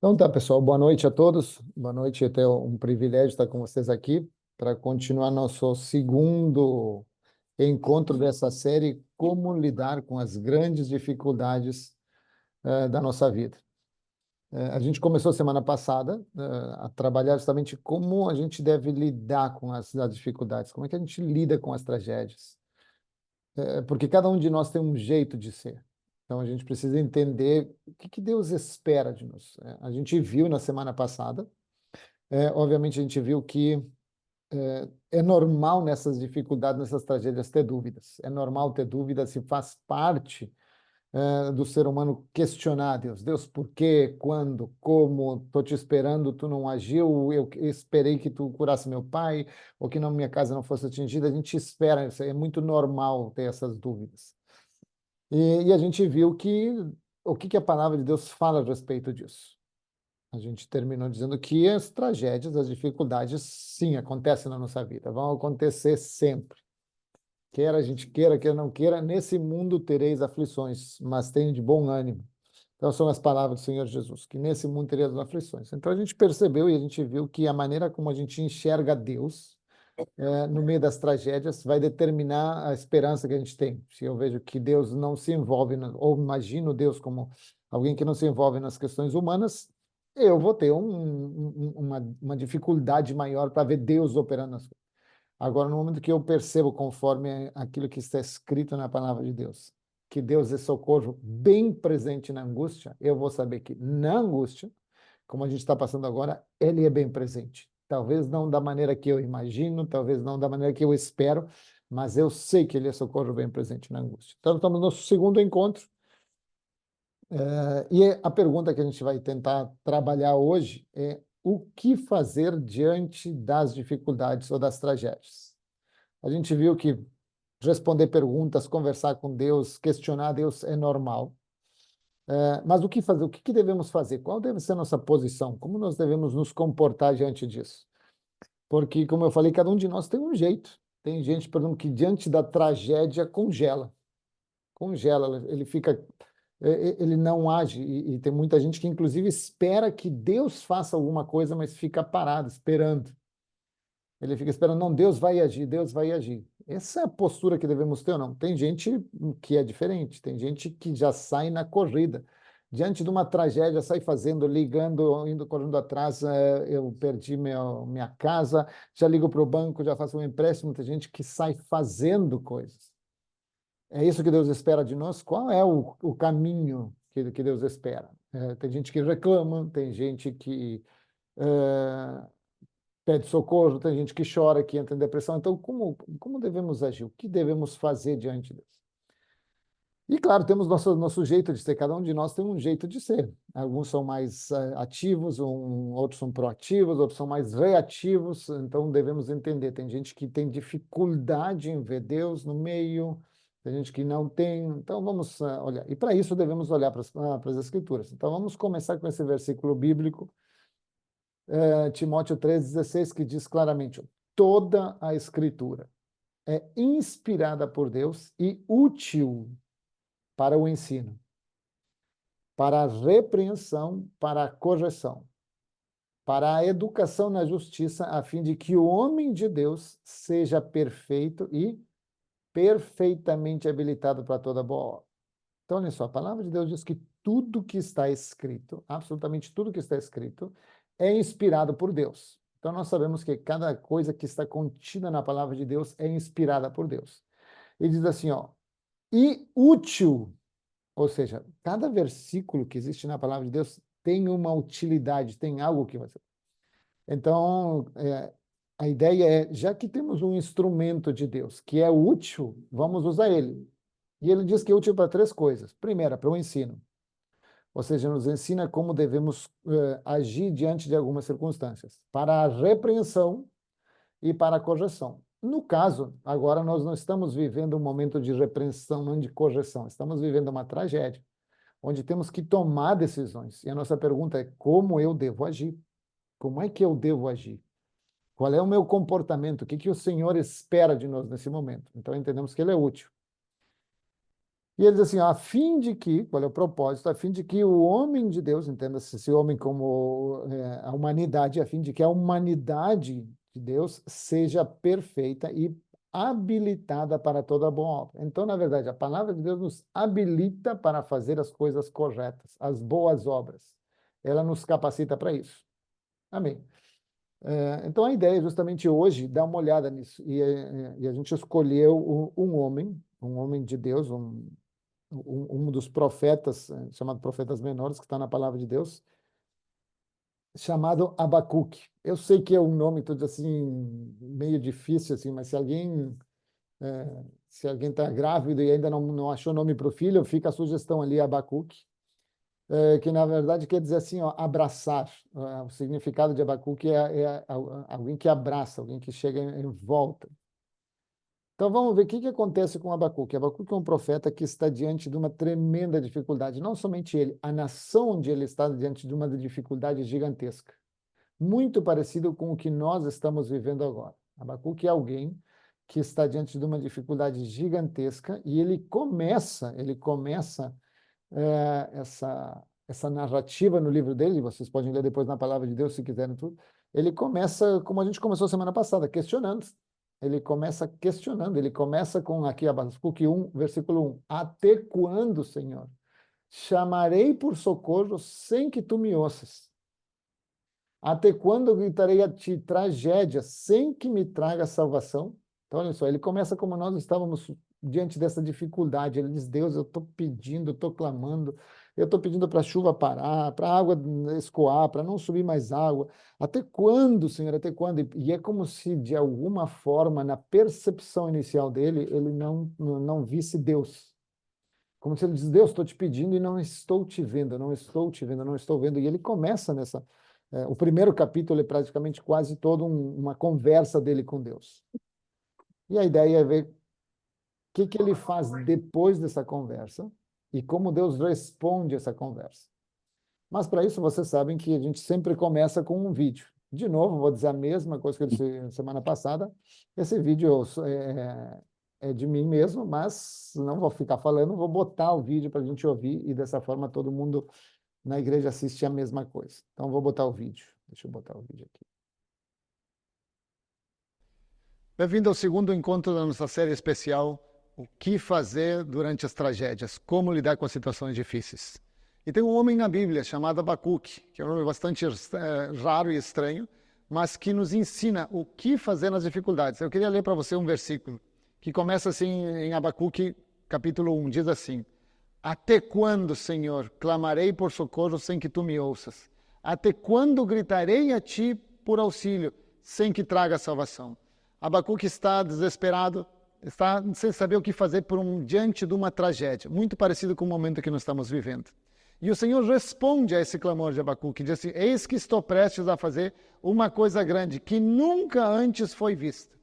Então tá, pessoal, boa noite a todos. Boa noite, é um privilégio estar com vocês aqui para continuar nosso segundo encontro dessa série, Como lidar com as grandes dificuldades da nossa vida. A gente começou semana passada a trabalhar justamente como a gente deve lidar com as dificuldades, como é que a gente lida com as tragédias. Porque cada um de nós tem um jeito de ser. Então a gente precisa entender o que Deus espera de nós. A gente viu na semana passada. Obviamente, a gente viu que é normal nessas dificuldades, nessas tragédias, ter dúvidas. É normal ter dúvidas e faz parte do ser humano questionar Deus. Deus, por quê? Quando? Como? Estou te esperando, tu não agiu. Eu esperei que tu curasse meu pai, ou que minha casa não fosse atingida. A gente espera, isso é muito normal ter essas dúvidas. E a gente viu que o que a palavra de Deus fala a respeito disso. A gente terminou dizendo que as tragédias, as dificuldades, sim, acontecem na nossa vida, vão acontecer sempre. Quer a gente queira, quer não queira, nesse mundo tereis aflições, mas tenha de bom ânimo. Então, são as palavras do Senhor Jesus, que nesse mundo tereis aflições. Então, a gente percebeu e a gente viu que a maneira como a gente enxerga Deus no meio das tragédias vai determinar a esperança que a gente tem. Se eu vejo que Deus não se envolve, ou imagino Deus como alguém que não se envolve nas questões humanas, eu vou ter uma dificuldade maior para ver Deus operando nas coisas. Agora, no momento que eu percebo, conforme aquilo que está escrito na palavra de Deus, que Deus é socorro bem presente na angústia, eu vou saber que na angústia, como a gente está passando agora, ele é bem presente. Talvez não da maneira que eu imagino, talvez não da maneira que eu espero, mas eu sei que ele é socorro bem presente na angústia. Então, estamos no nosso segundo encontro, e a pergunta que a gente vai tentar trabalhar hoje é o que fazer diante das dificuldades ou das tragédias. A gente viu que responder perguntas, conversar com Deus, questionar Deus é normal. Mas o que fazer? O que devemos fazer? Qual deve ser a nossa posição? Como nós devemos nos comportar diante disso? Porque, como eu falei, cada um de nós tem um jeito. Tem gente, por exemplo, que diante da tragédia congela. Congela, ele fica, ele não age. E tem muita gente que, inclusive, espera que Deus faça alguma coisa, mas fica parado, esperando. Ele fica esperando, não, Deus vai agir, Deus vai agir. Essa é a postura que devemos ter ou não? Tem gente que é diferente, tem gente que já sai na corrida. Diante de uma tragédia, sai fazendo, ligando, indo correndo atrás, eu perdi minha casa, já ligo para o banco, já faço um empréstimo. Tem gente que sai fazendo coisas. É isso que Deus espera de nós? Qual é o caminho que Deus espera? Tem gente que reclama, tem gente que eh, pede socorro, tem gente que chora, que entra em depressão. Então, como devemos agir? O que devemos fazer diante disso? E, claro, temos nosso jeito de ser. Cada um de nós tem um jeito de ser. Alguns são mais ativos, outros são proativos, outros são mais reativos. Então, devemos entender. Tem gente que tem dificuldade em ver Deus no meio, tem gente que não tem. Então, vamos olhar. E, para isso, devemos olhar para as Escrituras. Então, vamos começar com esse versículo bíblico, Timóteo 3,16, que diz claramente: toda a Escritura é inspirada por Deus e útil para o ensino, para a repreensão, para a correção, para a educação na justiça, a fim de que o homem de Deus seja perfeito e perfeitamente habilitado para toda boa obra. Então, olha só, a palavra de Deus diz que tudo que está escrito, absolutamente tudo que está escrito, é inspirado por Deus. Então, nós sabemos que cada coisa que está contida na palavra de Deus é inspirada por Deus. Ele diz assim, ó, e útil, ou seja, cada versículo que existe na palavra de Deus tem uma utilidade, tem algo que você. Então, a ideia é, já que temos um instrumento de Deus que é útil, vamos usar ele. E ele diz que é útil para três coisas. Primeira, para o ensino. Ou seja, nos ensina como devemos agir diante de algumas circunstâncias. Para a repreensão e para a correção. No caso, agora nós não estamos vivendo um momento de repreensão, não de correção. Estamos vivendo uma tragédia, onde temos que tomar decisões. E a nossa pergunta é: como eu devo agir? Como é que eu devo agir? Qual é o meu comportamento? O que o Senhor espera de nós nesse momento? Então, entendemos que ele é útil. E ele diz assim, a fim de que, qual é o propósito? A fim de que o homem de Deus, entenda-se esse homem como a humanidade, a fim de que a humanidade de Deus seja perfeita e habilitada para toda boa obra. Então, na verdade, a palavra de Deus nos habilita para fazer as coisas corretas, as boas obras. Ela nos capacita para isso. Amém. Então, a ideia é justamente hoje dar uma olhada nisso. E a gente escolheu um homem de Deus, um dos profetas, chamado profetas menores, que está na palavra de Deus, chamado Abacuque. Eu sei que é um nome todo assim meio difícil assim, mas se alguém está grávido e ainda não achou nome para o filho, fica a sugestão ali Abacuque, que na verdade quer dizer assim, ó, abraçar. O significado de Abacuque é alguém que abraça, alguém que chega em volta. Então vamos ver o que acontece com Abacuque. Abacuque é um profeta que está diante de uma tremenda dificuldade. Não somente ele, a nação onde ele está diante de uma dificuldade gigantesca. Muito parecido com o que nós estamos vivendo agora. Abacuque é alguém que está diante de uma dificuldade gigantesca e ele começa essa narrativa no livro dele, vocês podem ler depois na palavra de Deus se quiserem tudo. Ele começa, como a gente começou semana passada, questionando. Ele começa com aqui Abacuque 1, versículo 1. Até quando, Senhor, chamarei por socorro sem que tu me ouças? Até quando gritarei a ti tragédia sem que me traga salvação? Então, olha só, ele começa como nós estávamos diante dessa dificuldade. Ele diz, Deus, eu estou pedindo, eu estou clamando, eu estou pedindo para a chuva parar, para a água escoar, para não subir mais água. Até quando, Senhor, até quando? E é como se, de alguma forma, na percepção inicial dele, ele não visse Deus. Como se ele diz, Deus, estou te pedindo e não estou te vendo, não estou te vendo, não estou vendo. E ele começa nessa... o primeiro capítulo é praticamente quase todo uma conversa dele com Deus. E a ideia é ver o que ele faz depois dessa conversa e como Deus responde essa conversa. Mas para isso vocês sabem que a gente sempre começa com um vídeo. De novo, vou dizer a mesma coisa que eu disse semana passada. Esse vídeo é de mim mesmo, mas não vou ficar falando, vou botar o vídeo para a gente ouvir e dessa forma todo mundo na igreja assiste a mesma coisa. Então vou botar o vídeo. Deixa eu botar o vídeo aqui. Bem-vindo ao segundo encontro da nossa série especial, O que fazer durante as tragédias, como lidar com as situações difíceis. E tem um homem na Bíblia chamado Abacuque, que é um nome bastante raro e estranho, mas que nos ensina o que fazer nas dificuldades. Eu queria ler para você um versículo que começa assim em Abacuque, capítulo 1, diz assim: Até quando, Senhor, clamarei por socorro sem que tu me ouças? Até quando gritarei a ti por auxílio, sem que traga salvação? Abacuque está desesperado, está sem saber o que fazer diante de uma tragédia, muito parecido com o momento que nós estamos vivendo. E o Senhor responde a esse clamor de Abacuque, diz assim, eis que estou prestes a fazer uma coisa grande, que nunca antes foi vista.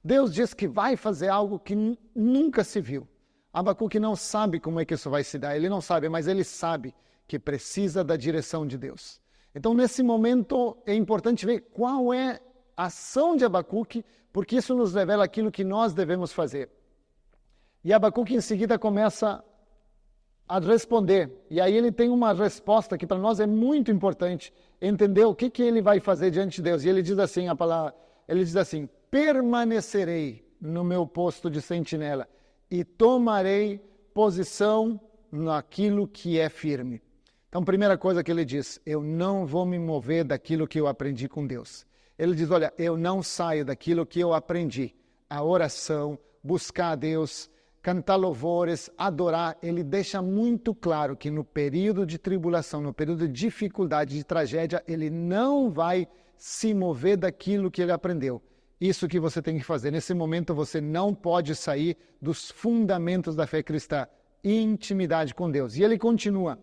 Deus diz que vai fazer algo que nunca se viu. Abacuque não sabe como é que isso vai se dar, ele não sabe, mas ele sabe que precisa da direção de Deus. Então, nesse momento, é importante ver qual é a ação de Abacuque, porque isso nos revela aquilo que nós devemos fazer. E Abacuque, em seguida, começa a responder. E aí ele tem uma resposta que para nós é muito importante, entender o que ele vai fazer diante de Deus. E ele diz assim, permanecerei no meu posto de sentinela e tomarei posição naquilo que é firme. Então, primeira coisa que ele diz, eu não vou me mover daquilo que eu aprendi com Deus. Ele diz, olha, eu não saio daquilo que eu aprendi. A oração, buscar a Deus, cantar louvores, adorar. Ele deixa muito claro que no período de tribulação, no período de dificuldade, de tragédia, ele não vai se mover daquilo que ele aprendeu. Isso que você tem que fazer. Nesse momento você não pode sair dos fundamentos da fé cristã. Intimidade com Deus. E ele continua,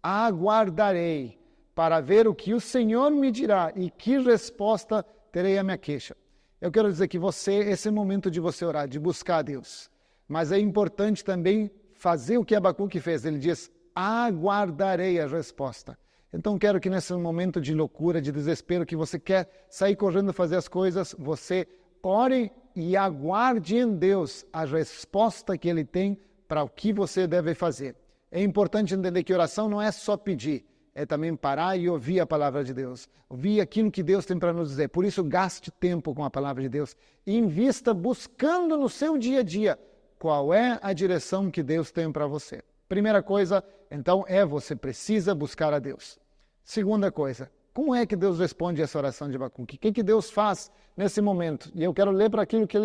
aguardarei para ver o que o Senhor me dirá e que resposta terei à minha queixa. Eu quero dizer que esse é o momento de você orar, de buscar a Deus. Mas é importante também fazer o que Abacuque fez. Ele diz, aguardarei a resposta. Então quero que nesse momento de loucura, de desespero, que você quer sair correndo fazer as coisas, você ore e aguarde em Deus a resposta que Ele tem para o que você deve fazer. É importante entender que oração não é só pedir, é também parar e ouvir a palavra de Deus, ouvir aquilo que Deus tem para nos dizer. Por isso, gaste tempo com a palavra de Deus e invista buscando no seu dia a dia qual é a direção que Deus tem para você. Primeira coisa, então, você precisa buscar a Deus. Segunda coisa, como é que Deus responde essa oração de Abacuque? O que Deus faz nesse momento? E eu quero ler para aquilo que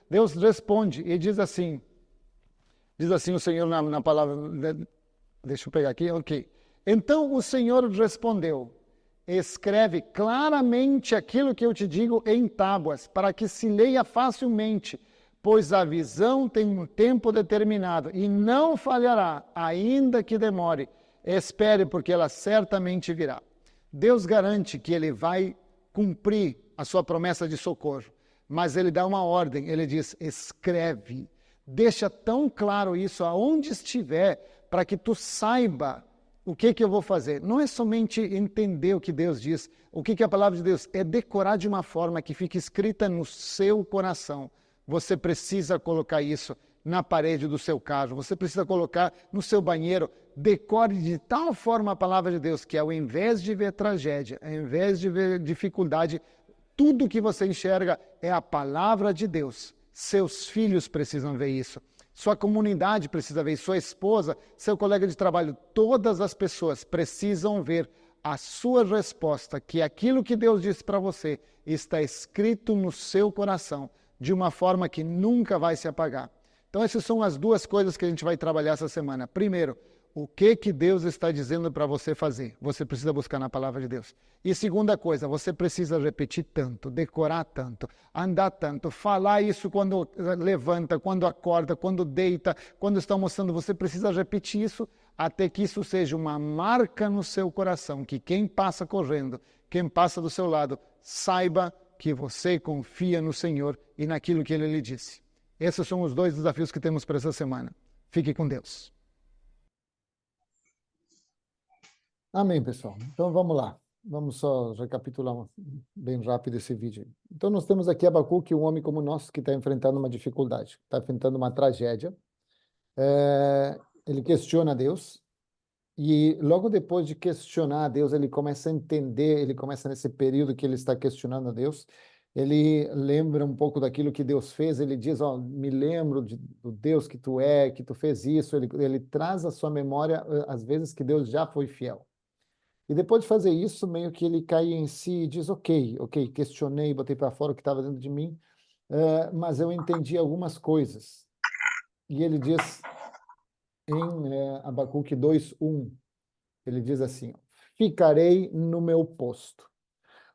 Deus responde e diz assim o Senhor na palavra, deixa eu pegar aqui, ok. Então o Senhor respondeu, escreve claramente aquilo que eu te digo em tábuas, para que se leia facilmente, pois a visão tem um tempo determinado e não falhará, ainda que demore. Espere, porque ela certamente virá. Deus garante que Ele vai cumprir a sua promessa de socorro, mas Ele dá uma ordem, Ele diz, escreve. Deixa tão claro isso aonde estiver, para que tu saiba o que eu vou fazer. Não é somente entender o que Deus diz, o que a palavra de Deus é decorar de uma forma que fique escrita no seu coração. Você precisa colocar isso na parede do seu carro, você precisa colocar no seu banheiro, decore de tal forma a palavra de Deus, que ao invés de ver tragédia, ao invés de ver dificuldade, tudo que você enxerga é a palavra de Deus. Seus filhos precisam ver isso. Sua comunidade precisa ver isso. Sua esposa, seu colega de trabalho, todas as pessoas precisam ver a sua resposta, que aquilo que Deus disse para você está escrito no seu coração, de uma forma que nunca vai se apagar. Então, essas são as duas coisas que a gente vai trabalhar essa semana. Primeiro, o que Deus está dizendo para você fazer? Você precisa buscar na palavra de Deus. E segunda coisa, você precisa repetir tanto, decorar tanto, andar tanto, falar isso quando levanta, quando acorda, quando deita, quando está almoçando. Você precisa repetir isso até que isso seja uma marca no seu coração, que quem passa correndo, quem passa do seu lado, saiba que você confia no Senhor e naquilo que Ele lhe disse. Esses são os dois desafios que temos para essa semana. Fique com Deus. Amém, pessoal. Então vamos lá. Vamos só recapitular bem rápido esse vídeo. Então nós temos aqui Abacuque, um homem como nós que está enfrentando uma dificuldade, está enfrentando uma tragédia. Ele questiona Deus e logo depois de questionar a Deus, ele começa a entender, ele começa nesse período que ele está questionando a Deus, ele lembra um pouco daquilo que Deus fez, ele diz, me lembro do Deus que tu é, que tu fez isso, ele traz à sua memória as vezes que Deus já foi fiel. E depois de fazer isso, meio que ele cai em si e diz, ok, questionei, botei para fora o que estava dentro de mim, mas eu entendi algumas coisas. E ele diz em Abacuque 2:1, ele diz assim, ficarei no meu posto.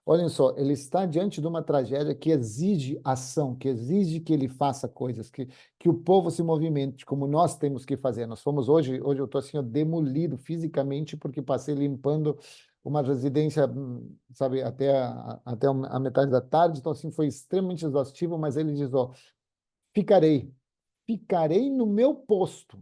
Olhem só, ele está diante de uma tragédia que exige ação, que exige que ele faça coisas, que o povo se movimente, como nós temos que fazer. Nós fomos hoje eu estou assim, demolido fisicamente, porque passei limpando uma residência, sabe, até a metade da tarde, então assim, foi extremamente exaustivo, mas ele diz, ficarei no meu posto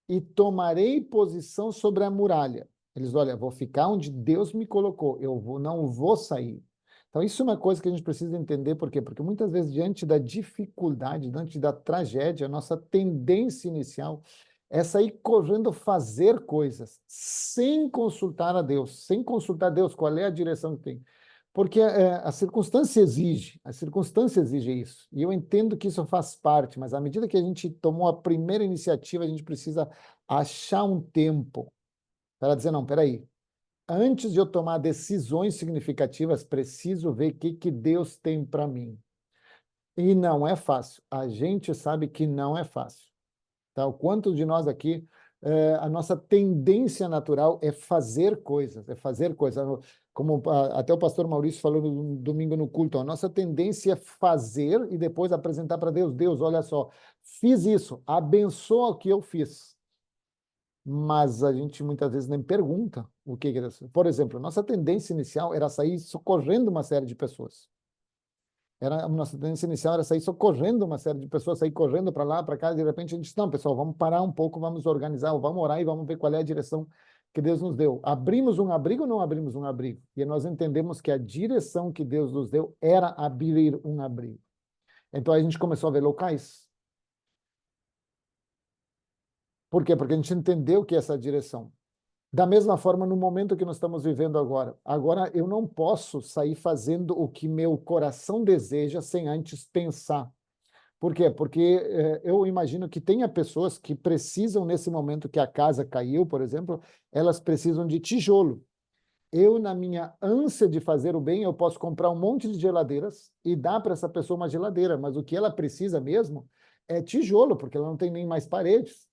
e tomarei posição sobre a muralha. Eles, olha, vou ficar onde Deus me colocou, não vou sair. Então, isso é uma coisa que a gente precisa entender, por quê? Porque muitas vezes, diante da dificuldade, diante da tragédia, a nossa tendência inicial é sair correndo fazer coisas, sem consultar a Deus, sem consultar a Deus, qual é a direção que tem. Porque a circunstância exige isso. E eu entendo que isso faz parte, mas à medida que a gente tomou a primeira iniciativa, a gente precisa achar um tempo para dizer, não, peraí, antes de eu tomar decisões significativas, preciso ver o que Deus tem para mim. E não é fácil. A gente sabe que não é fácil. Tá? O quanto de nós aqui, a nossa tendência natural é fazer coisas, Como até o pastor Maurício falou no domingo no culto, a nossa tendência é fazer e depois apresentar para Deus. Deus, olha só, fiz isso, abençoa o que eu fiz. Mas a gente muitas vezes nem pergunta o que é isso. Por exemplo, nossa tendência inicial era sair socorrendo uma série de pessoas. A nossa tendência inicial era sair socorrendo uma série de pessoas, sair correndo para lá, para cá, e de repente a gente disse, não, pessoal, vamos parar um pouco, vamos organizar, vamos orar e vamos ver qual é a direção que Deus nos deu. Abrimos um abrigo ou não abrimos um abrigo? E nós entendemos que a direção que Deus nos deu era abrir um abrigo. Então a gente começou a ver locais. Por quê? Porque a gente entendeu que essa é a direção. Da mesma forma, no momento que nós estamos vivendo agora. Agora, eu não posso sair fazendo o que meu coração deseja sem antes pensar. Por quê? Porque eu imagino que tenha pessoas que precisam, nesse momento que a casa caiu, por exemplo, elas precisam de tijolo. Eu, na minha ânsia de fazer o bem, eu posso comprar um monte de geladeiras e dar para essa pessoa uma geladeira, mas o que ela precisa mesmo é tijolo, porque ela não tem nem mais paredes.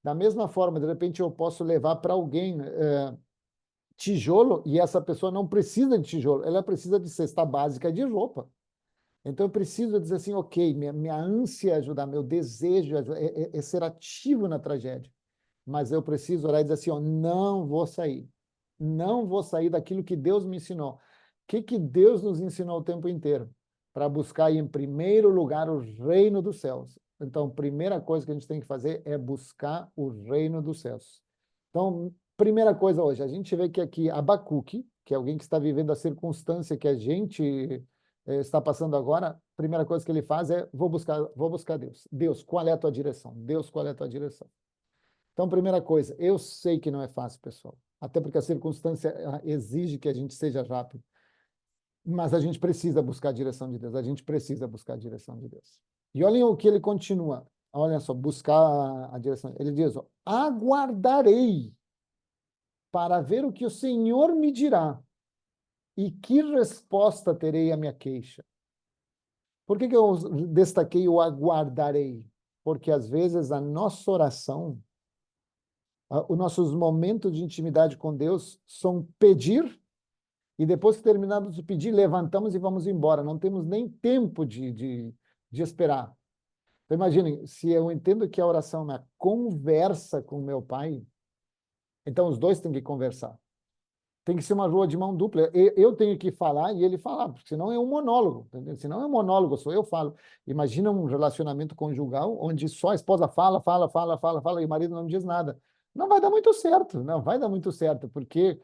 Da mesma forma, de repente, eu posso levar para alguém tijolo e essa pessoa não precisa de tijolo, ela precisa de cesta básica de roupa. Então, eu preciso dizer assim, ok, minha ânsia é ajudar, meu desejo é ser ativo na tragédia. Mas eu preciso orar e dizer assim, ó, não vou sair. Não vou sair daquilo que Deus me ensinou. O que Deus nos ensinou o tempo inteiro? Para buscar, em primeiro lugar, o reino dos céus. Então, a primeira coisa que a gente tem que fazer é buscar o reino dos céus. Então, primeira coisa hoje, a gente vê que aqui Abacuque, que é alguém que está vivendo a circunstância que a gente está passando agora, primeira coisa que ele faz é vou buscar Deus. Deus, qual é a tua direção? Deus, qual é a tua direção? Então, primeira coisa, eu sei que não é fácil, pessoal, até porque a circunstância exige que a gente seja rápido, mas a gente precisa buscar a direção de Deus, a gente precisa buscar a direção de Deus. E olhem o que ele continua, olha só, buscar a direção. Ele diz, ó, aguardarei para ver o que o Senhor me dirá e que resposta terei à minha queixa. Por que eu destaquei o aguardarei? Porque às vezes a nossa oração, os nossos momentos de intimidade com Deus são pedir e depois que terminamos de pedir, levantamos e vamos embora. Não temos nem tempo de esperar. Então, imaginem, se eu entendo que a oração é uma conversa com meu pai, então os dois têm que conversar. Tem que ser uma rua de mão dupla. Eu tenho que falar e ele falar, porque senão é um monólogo, entendeu? Senão é um monólogo, sou eu falo. Imagina um relacionamento conjugal onde só a esposa fala, fala, fala, fala, fala e o marido não diz nada. Não vai dar muito certo, não vai dar muito certo, porque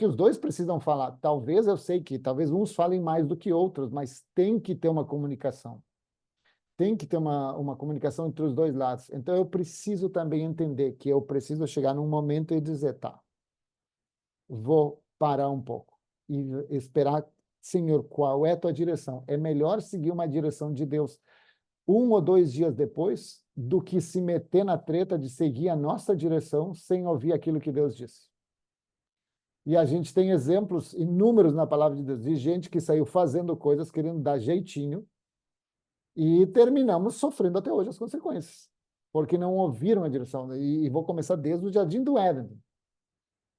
os dois precisam falar. Talvez eu sei que talvez uns falem mais do que outros, mas tem que ter uma comunicação. Tem que ter uma comunicação entre os dois lados. Então eu preciso também entender que eu preciso chegar num momento e dizer, tá, vou parar um pouco e esperar, Senhor, qual é a tua direção? É melhor seguir uma direção de Deus 1 ou 2 dias depois do que se meter na treta de seguir a nossa direção sem ouvir aquilo que Deus disse. E a gente tem exemplos inúmeros na palavra de Deus, de gente que saiu fazendo coisas, querendo dar jeitinho, e terminamos sofrendo até hoje as consequências, porque não ouviram a direção. E vou começar desde o Jardim do Éden.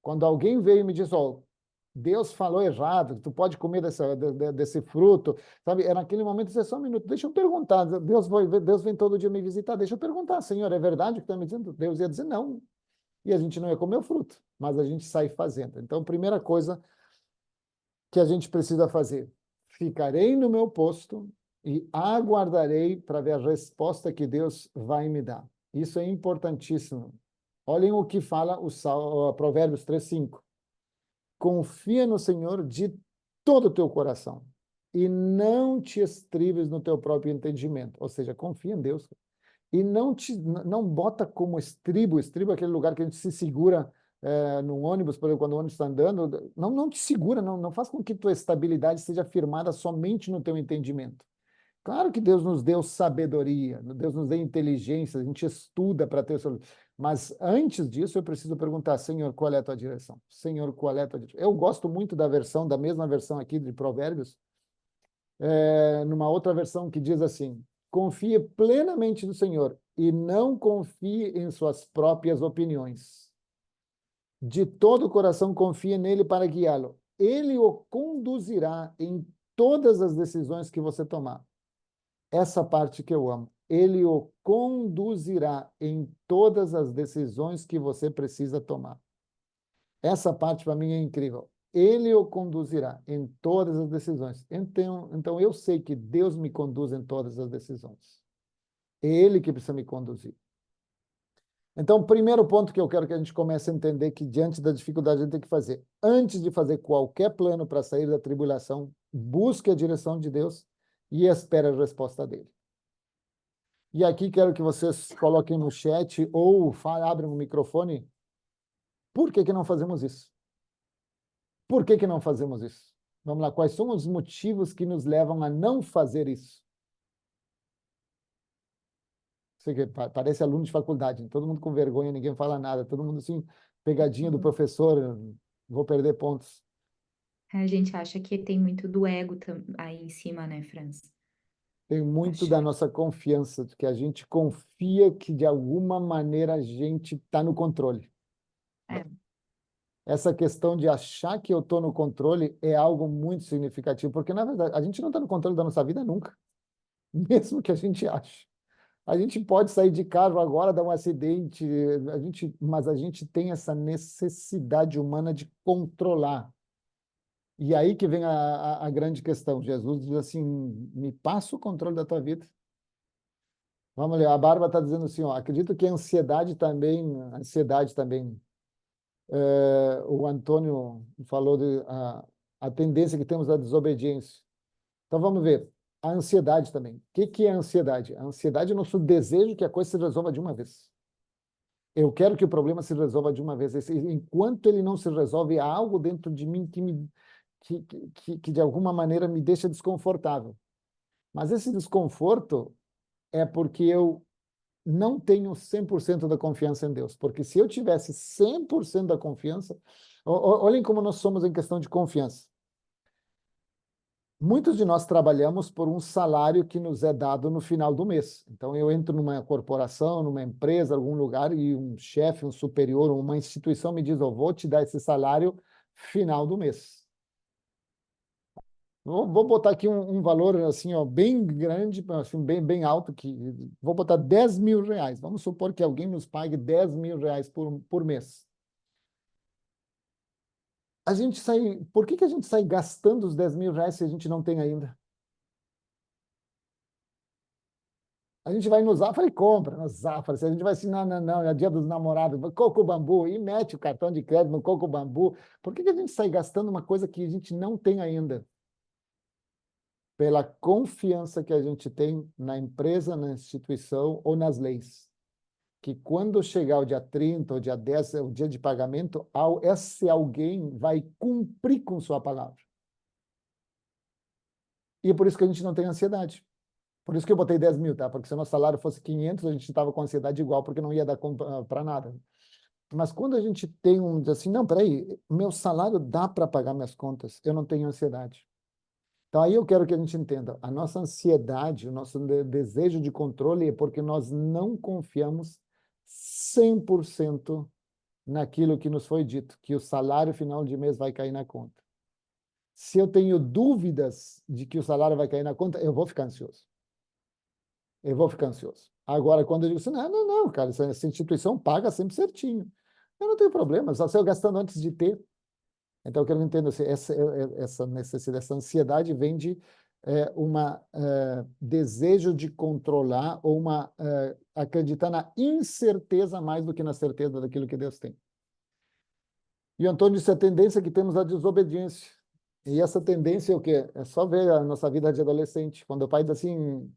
Quando alguém veio e me disse, oh, Deus falou errado, tu pode comer desse fruto, sabe? Era naquele momento, disse, só um minuto, deixa eu perguntar, Deus vem todo dia me visitar, deixa eu perguntar, Senhor, é verdade o que está me dizendo? Deus ia dizer não, e a gente não ia comer o fruto, mas a gente sai fazendo. Então, primeira coisa que a gente precisa fazer, ficarei no meu posto e aguardarei para ver a resposta que Deus vai me dar. Isso é importantíssimo. Olhem o que fala o Provérbios 3:5. Confia no Senhor de todo o teu coração e não te estribes no teu próprio entendimento. Ou seja, confia em Deus. E não bota como estribo é aquele lugar que a gente se segura no ônibus, por exemplo, quando o ônibus está andando, não te segura, não faz com que tua estabilidade seja firmada somente no teu entendimento. Claro que Deus nos deu sabedoria, Deus nos deu inteligência, a gente estuda para ter solução. Mas antes disso, eu preciso perguntar, Senhor, qual é a tua direção? Senhor, qual é a tua direção? Eu gosto muito da mesma versão aqui de Provérbios, numa outra versão que diz assim: confie plenamente no Senhor e não confie em suas próprias opiniões. De todo o coração confie nele para guiá-lo. Ele o conduzirá em todas as decisões que você tomar. Essa parte que eu amo. Ele o conduzirá em todas as decisões que você precisa tomar. Essa parte para mim é incrível. Ele o conduzirá em todas as decisões. Então eu sei que Deus me conduz em todas as decisões. É Ele que precisa me conduzir. Então, o primeiro ponto que eu quero que a gente comece a entender que diante da dificuldade a gente tem que fazer, antes de fazer qualquer plano para sair da tribulação, busque a direção de Deus e espere a resposta dele. E aqui quero que vocês coloquem no chat ou abram o microfone. Por que que não fazemos isso? Por que que não fazemos isso? Vamos lá, quais são os motivos que nos levam a não fazer isso? Sei que parece aluno de faculdade, todo mundo com vergonha, ninguém fala nada, todo mundo assim, pegadinha do professor, vou perder pontos. A gente acha que tem muito do ego aí em cima, né, Franz? Tem muito da Achar. nossa confiança, de que a gente confia que de alguma maneira a gente está no controle. É, Essa questão de achar que eu estou no controle é algo muito significativo, porque na verdade a gente não está no controle da nossa vida nunca, mesmo que a gente ache. A gente pode sair de carro agora, dar um acidente, mas a gente tem essa necessidade humana de controlar. E aí que vem a grande questão. Jesus diz assim: me passa o controle da tua vida. Vamos ler, a Bárbara está dizendo assim, ó, acredito que a ansiedade também, o Antônio falou de a tendência que temos à desobediência. Então vamos ver, a ansiedade também. O que que é a ansiedade? A ansiedade é o nosso desejo que a coisa se resolva de uma vez. Eu quero que o problema se resolva de uma vez. Enquanto ele não se resolve, há algo dentro de mim que de alguma maneira me deixa desconfortável. Mas esse desconforto é porque eu não tenho 100% da confiança em Deus. Porque se eu tivesse 100% da confiança, olhem como nós somos em questão de confiança. Muitos de nós trabalhamos por um salário que nos é dado no final do mês. Então, eu entro numa corporação, numa empresa, algum lugar, e um chefe, um superior, uma instituição me diz: eu vou te dar esse salário final do mês. Vou botar aqui um valor assim, ó, bem grande, assim, bem alto, que vou botar R$ 10.000. Vamos supor que alguém nos pague R$ 10.000 por mês. Por que que a gente sai gastando os R$ 10.000 se a gente não tem ainda? A gente vai no Zafra e compra no Zafra. Se a gente vai assim, não, não, não, é dia dos namorados, Coco Bambu, e mete o cartão de crédito no Coco Bambu. Por que que a gente sai gastando uma coisa que a gente não tem ainda? Pela confiança que a gente tem na empresa, na instituição ou nas leis. Que quando chegar o dia 30 ou dia 10, é o dia de pagamento, esse alguém vai cumprir com sua palavra. E é por isso que a gente não tem ansiedade. Por isso que eu botei 10.000, tá? Porque se o nosso salário fosse 500, a gente estava com ansiedade igual, porque não ia dar para nada. Mas quando a gente tem diz assim, não, peraí, meu salário dá para pagar minhas contas, eu não tenho ansiedade. Então aí eu quero que a gente entenda, a nossa ansiedade, o nosso desejo de controle é porque nós não confiamos 100% naquilo que nos foi dito, que o salário final de mês vai cair na conta. Se eu tenho dúvidas de que o salário vai cair na conta, eu vou ficar ansioso. Eu vou ficar ansioso. Agora, quando eu digo assim, não, não, não, cara, essa instituição paga sempre certinho. Eu não tenho problema, só se eu gastando antes de ter. Então, eu quero entender assim, essa necessidade, essa ansiedade vem de uma desejo de controlar ou acreditar na incerteza mais do que na certeza daquilo que Deus tem. E o Antônio disse a tendência que temos à desobediência. E essa tendência é o quê? É só ver a nossa vida de adolescente. Quando o pai diz assim,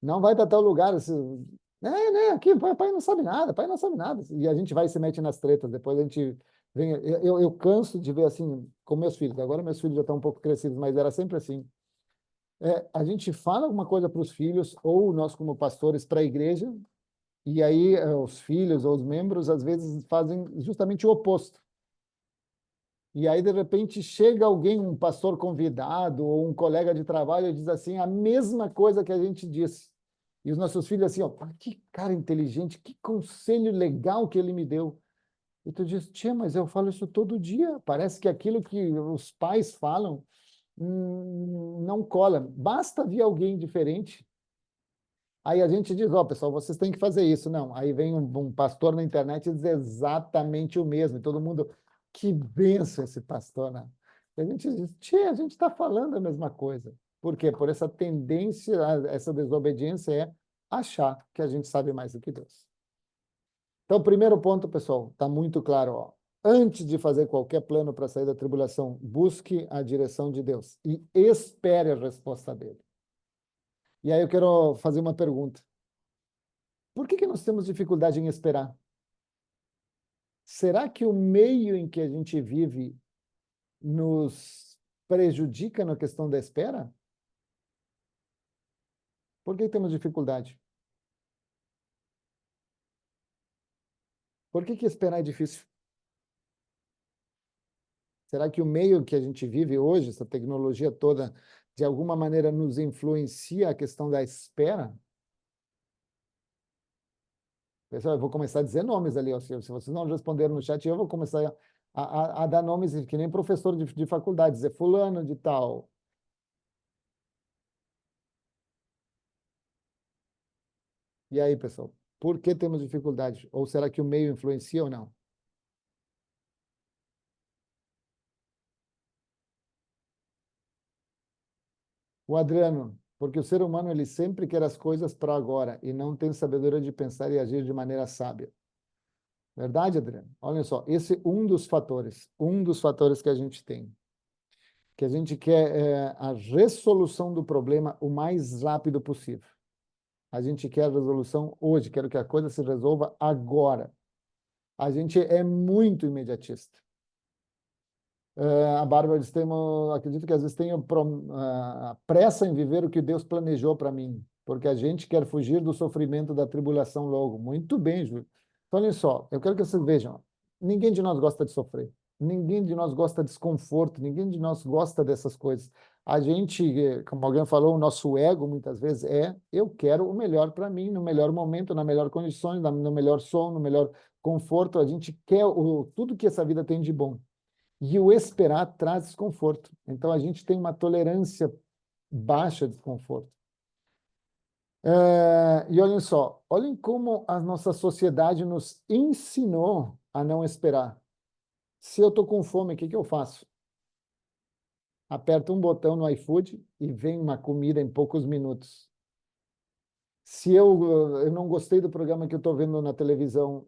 não vai para tal lugar. Assim, né, aqui, pai não sabe nada, pai não sabe nada. E a gente vai e se mete nas tretas. Depois a gente vem. Eu canso de ver assim com meus filhos. Agora meus filhos já estão um pouco crescidos, mas era sempre assim. A gente fala alguma coisa para os filhos, ou nós, como pastores, para a igreja, e aí os filhos ou os membros, às vezes, fazem justamente o oposto. E aí, de repente, chega alguém, um pastor convidado ou um colega de trabalho e diz assim, a mesma coisa que a gente disse. E os nossos filhos assim, ó, que cara inteligente, que conselho legal que ele me deu. E tu diz, tia, mas eu falo isso todo dia. Parece que aquilo que os pais falam não cola. Basta vir alguém diferente. Aí a gente diz, ó, pessoal, vocês têm que fazer isso. Não, aí vem um pastor na internet e diz exatamente o mesmo. E todo mundo, que benção esse pastor, né? E a gente diz, tia, a gente está falando a mesma coisa. Por quê? Por essa tendência, essa desobediência é achar que a gente sabe mais do que Deus. Então, o primeiro ponto, pessoal, está muito claro, ó. Antes de fazer qualquer plano para sair da tribulação, busque a direção de Deus e espere a resposta dele. E aí eu quero fazer uma pergunta. Por que nós temos dificuldade em esperar? Será que o meio em que a gente vive nos prejudica na questão da espera? Por que temos dificuldade? Por que esperar é difícil? Será que o meio que a gente vive hoje, essa tecnologia toda, de alguma maneira nos influencia a questão da espera? Pessoal, eu vou começar a dizer nomes ali, ó. Se vocês não responderam no chat, eu vou começar a dar nomes, que nem professor de faculdade, dizer fulano de tal. E aí, pessoal, por que temos dificuldade? Ou será que o meio influencia ou não? O Adriano, porque o ser humano ele sempre quer as coisas para agora e não tem sabedoria de pensar e agir de maneira sábia. Verdade, Adriano? Olha só, esse é um dos fatores que a gente tem, que a gente quer a resolução do problema o mais rápido possível. A gente quer a resolução hoje, quero que a coisa se resolva agora. A gente é muito imediatista. A Bárbara diz, acredito que às vezes tenho pressa em viver o que Deus planejou para mim, porque a gente quer fugir do sofrimento da tribulação logo. Muito bem, Júlio. Então, olha só, eu quero que vocês vejam, ninguém de nós gosta de sofrer, ninguém de nós gosta de desconforto, ninguém de nós gosta dessas coisas. A gente, como alguém falou, o nosso ego muitas vezes eu quero o melhor para mim, no melhor momento, na melhor condições, no melhor som, no melhor conforto. A gente quer tudo que essa vida tem de bom. E o esperar traz desconforto. Então, a gente tem uma tolerância baixa de desconforto. E olhem só, olhem como a nossa sociedade nos ensinou a não esperar. Se eu estou com fome, o que eu faço? Aperto um botão no iFood e vem uma comida em poucos minutos. Se eu não gostei do programa que eu estou vendo na televisão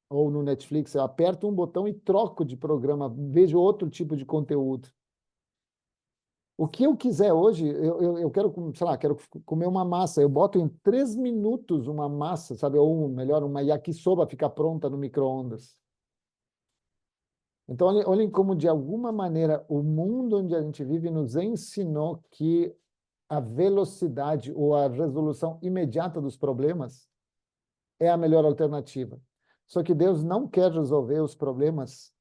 ou no Netflix, eu aperto um botão e troco de programa, vejo outro tipo de conteúdo. O que eu quiser hoje, eu quero, sei lá, quero comer uma massa. Eu boto em 3 minutos uma massa, sabe? Ou melhor, uma yakisoba fica pronta no micro-ondas. Então, olhem como, de alguma maneira, o mundo onde a gente vive nos ensinou que a velocidade ou a resolução imediata dos problemas é a melhor alternativa. Só que Deus não quer resolver os problemas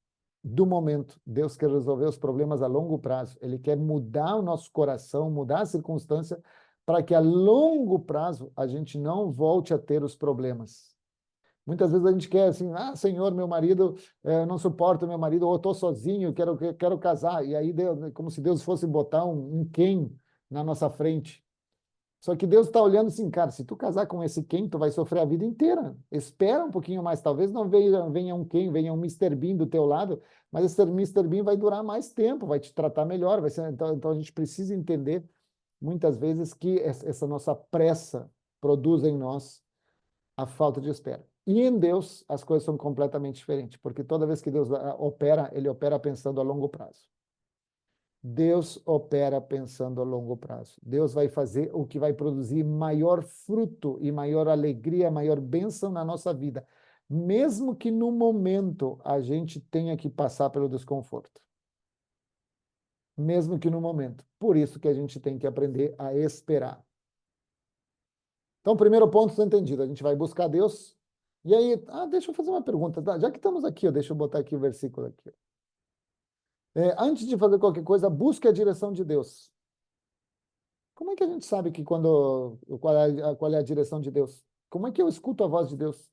do momento. Deus quer resolver os problemas a longo prazo. Ele quer mudar o nosso coração, mudar a circunstância, para que a longo prazo a gente não volte a ter os problemas. Muitas vezes a gente quer assim, Senhor, meu marido, não suporto meu marido, ou eu estou sozinho, quero casar. E aí, Deus, como se Deus fosse botar um Ken na nossa frente. Só que Deus está olhando assim, cara, se tu casar com esse Ken, tu vai sofrer a vida inteira. Espera um pouquinho mais, talvez não venha um Ken, venha um Mr. Bean do teu lado, mas esse Mr. Bean vai durar mais tempo, vai te tratar melhor, então a gente precisa entender, muitas vezes, que essa nossa pressa produz em nós a falta de espera. E em Deus, as coisas são completamente diferentes, porque toda vez que Deus opera, ele opera pensando a longo prazo. Deus opera pensando a longo prazo. Deus vai fazer o que vai produzir maior fruto e maior alegria, maior bênção na nossa vida, mesmo que no momento a gente tenha que passar pelo desconforto. Mesmo que no momento. Por isso que a gente tem que aprender a esperar. Então, primeiro ponto está entendido. A gente vai buscar Deus. E aí, deixa eu fazer uma pergunta. Já que estamos aqui, deixa eu botar aqui o versículo aqui. Antes de fazer qualquer coisa, busque a direção de Deus. Como é que a gente sabe qual é a direção de Deus? Como é que eu escuto a voz de Deus?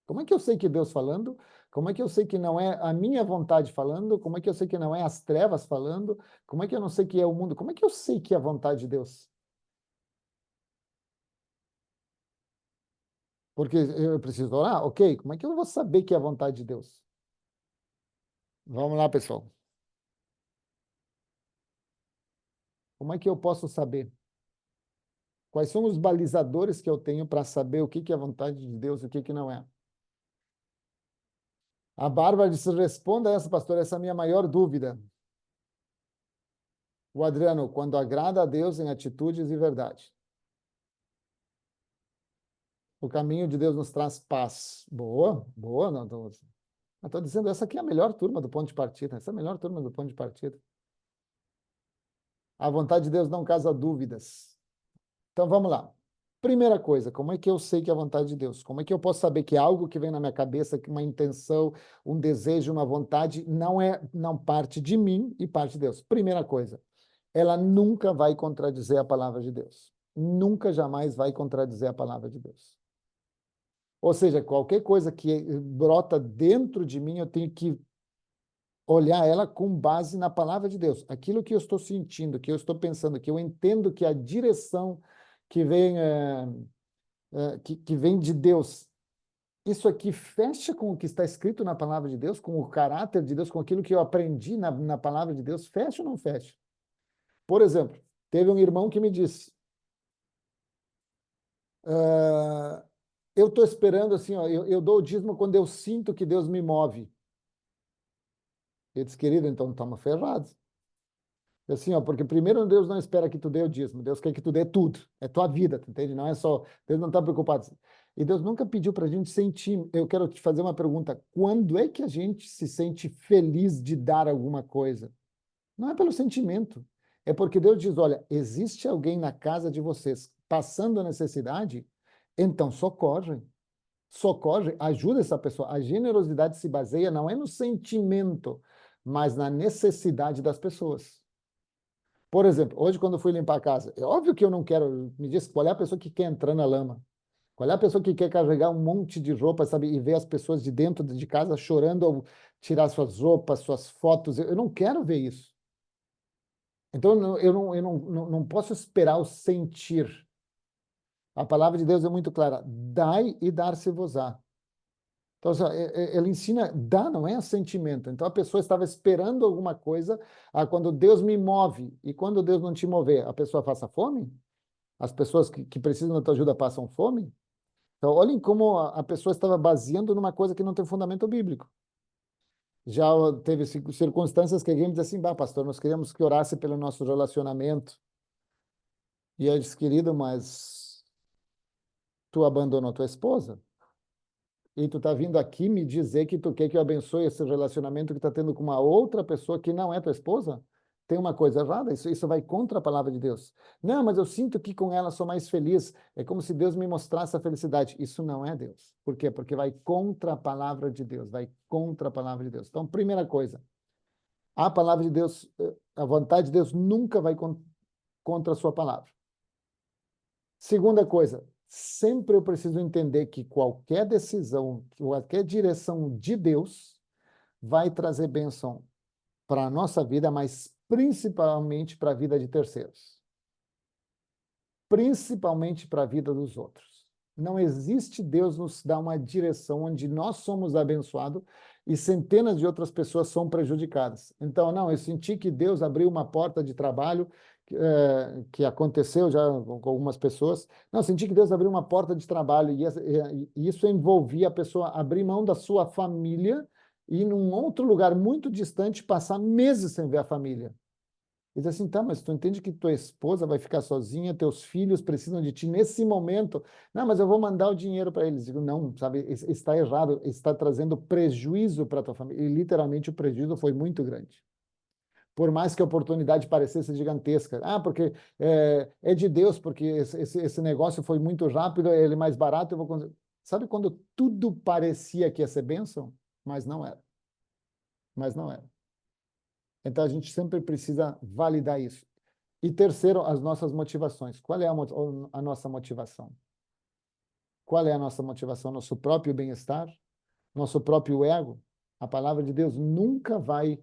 Como é que eu sei que é Deus falando? Como é que eu sei que não é a minha vontade falando? Como é que eu sei que não é as trevas falando? Como é que eu não sei que é o mundo? Como é que eu sei que é a vontade de Deus? Porque eu preciso orar? Ok, como é que eu vou saber que é a vontade de Deus? Vamos lá, pessoal. Como é que eu posso saber? Quais são os balizadores que eu tenho para saber o que é a vontade de Deus e o que não é? A Bárbara disse, responda essa, pastor, essa é a minha maior dúvida. O Adriano, quando agrada a Deus em atitudes e verdade. O caminho de Deus nos traz paz. Boa, boa. Não estou dizendo, essa aqui é a melhor turma do ponto de partida. Essa é a melhor turma do ponto de partida. A vontade de Deus não causa dúvidas. Então, vamos lá. Primeira coisa, como é que eu sei que é a vontade de Deus? Como é que eu posso saber que algo que vem na minha cabeça, que uma intenção, um desejo, uma vontade, não parte de mim e parte de Deus? Primeira coisa, ela nunca vai contradizer a palavra de Deus. Nunca, jamais vai contradizer a palavra de Deus. Ou seja, qualquer coisa que brota dentro de mim, eu tenho que olhar ela com base na palavra de Deus. Aquilo que eu estou sentindo, que eu estou pensando, que eu entendo que a direção que vem, que vem de Deus, isso aqui fecha com o que está escrito na palavra de Deus, com o caráter de Deus, com aquilo que eu aprendi na palavra de Deus, fecha ou não fecha? Por exemplo, teve um irmão que me disse, eu estou esperando assim, ó, eu dou o dízimo quando eu sinto que Deus me move. Eu disse, querido, então estamos ferrados. Assim, ó, porque primeiro Deus não espera que tu dê o dízimo, Deus quer que tu dê tudo, é tua vida, tu entende? Não é só, Deus não está preocupado. E Deus nunca pediu para a gente sentir. Eu quero te fazer uma pergunta: quando é que a gente se sente feliz de dar alguma coisa? Não é pelo sentimento, é porque Deus diz: olha, existe alguém na casa de vocês passando a necessidade, então socorre. Socorre, ajuda essa pessoa. A generosidade se baseia não é no sentimento, mas na necessidade das pessoas. Por exemplo, hoje quando eu fui limpar a casa, é óbvio que eu não quero, me diz, qual é a pessoa que quer entrar na lama? Qual é a pessoa que quer carregar um monte de roupa, sabe, e ver as pessoas de dentro de casa chorando ao tirar suas roupas, suas fotos? Eu não quero ver isso. Então eu não posso esperar o sentir. A palavra de Deus é muito clara: dai e dar-se-vos-á. Então, assim, ela ensina, dá, não é sentimento. Então, a pessoa estava esperando alguma coisa, quando Deus me move, e quando Deus não te mover, a pessoa passa fome? As pessoas que precisam da tua ajuda passam fome? Então, olhem como a pessoa estava baseando numa coisa que não tem fundamento bíblico. Já teve circunstâncias que alguém me diz assim, bah, pastor, nós queríamos que orasse pelo nosso relacionamento. E eu disse, querido, mas tu abandonou tua esposa? E tu tá vindo aqui me dizer que tu quer que eu abençoe esse relacionamento que tá tendo com uma outra pessoa que não é tua esposa? Tem uma coisa errada, isso vai contra a palavra de Deus. Não, mas eu sinto que com ela sou mais feliz. É como se Deus me mostrasse a felicidade. Isso não é Deus. Por quê? Porque vai contra a palavra de Deus, vai contra a palavra de Deus. Então, primeira coisa, a palavra de Deus, a vontade de Deus nunca vai contra a sua palavra. Segunda coisa, sempre eu preciso entender que qualquer decisão, qualquer direção de Deus vai trazer bênção para a nossa vida, mas principalmente para a vida de terceiros. Principalmente para a vida dos outros. Não existe Deus nos dar uma direção onde nós somos abençoados e centenas de outras pessoas são prejudicadas. Então, não, eu senti que Deus abriu uma porta de trabalho que aconteceu já com algumas pessoas. Não, senti que Deus abriu uma porta de trabalho e isso envolvia a pessoa abrir mão da sua família e ir num outro lugar muito distante passar meses sem ver a família. E diz assim, tá, mas tu entende que tua esposa vai ficar sozinha, teus filhos precisam de ti nesse momento. Não, mas eu vou mandar o dinheiro para eles. Digo, não, sabe, está errado, está trazendo prejuízo para tua família. E literalmente o prejuízo foi muito grande. Por mais que a oportunidade parecesse gigantesca. Ah, porque é de Deus, porque esse negócio foi muito rápido, ele é mais barato, eu vou conseguir. Sabe quando tudo parecia que ia ser bênção? Mas não era. Mas não era. Então, a gente sempre precisa validar isso. E terceiro, as nossas motivações. Qual é a nossa motivação? Qual é a nossa motivação? Nosso próprio bem-estar? Nosso próprio ego? A palavra de Deus nunca vai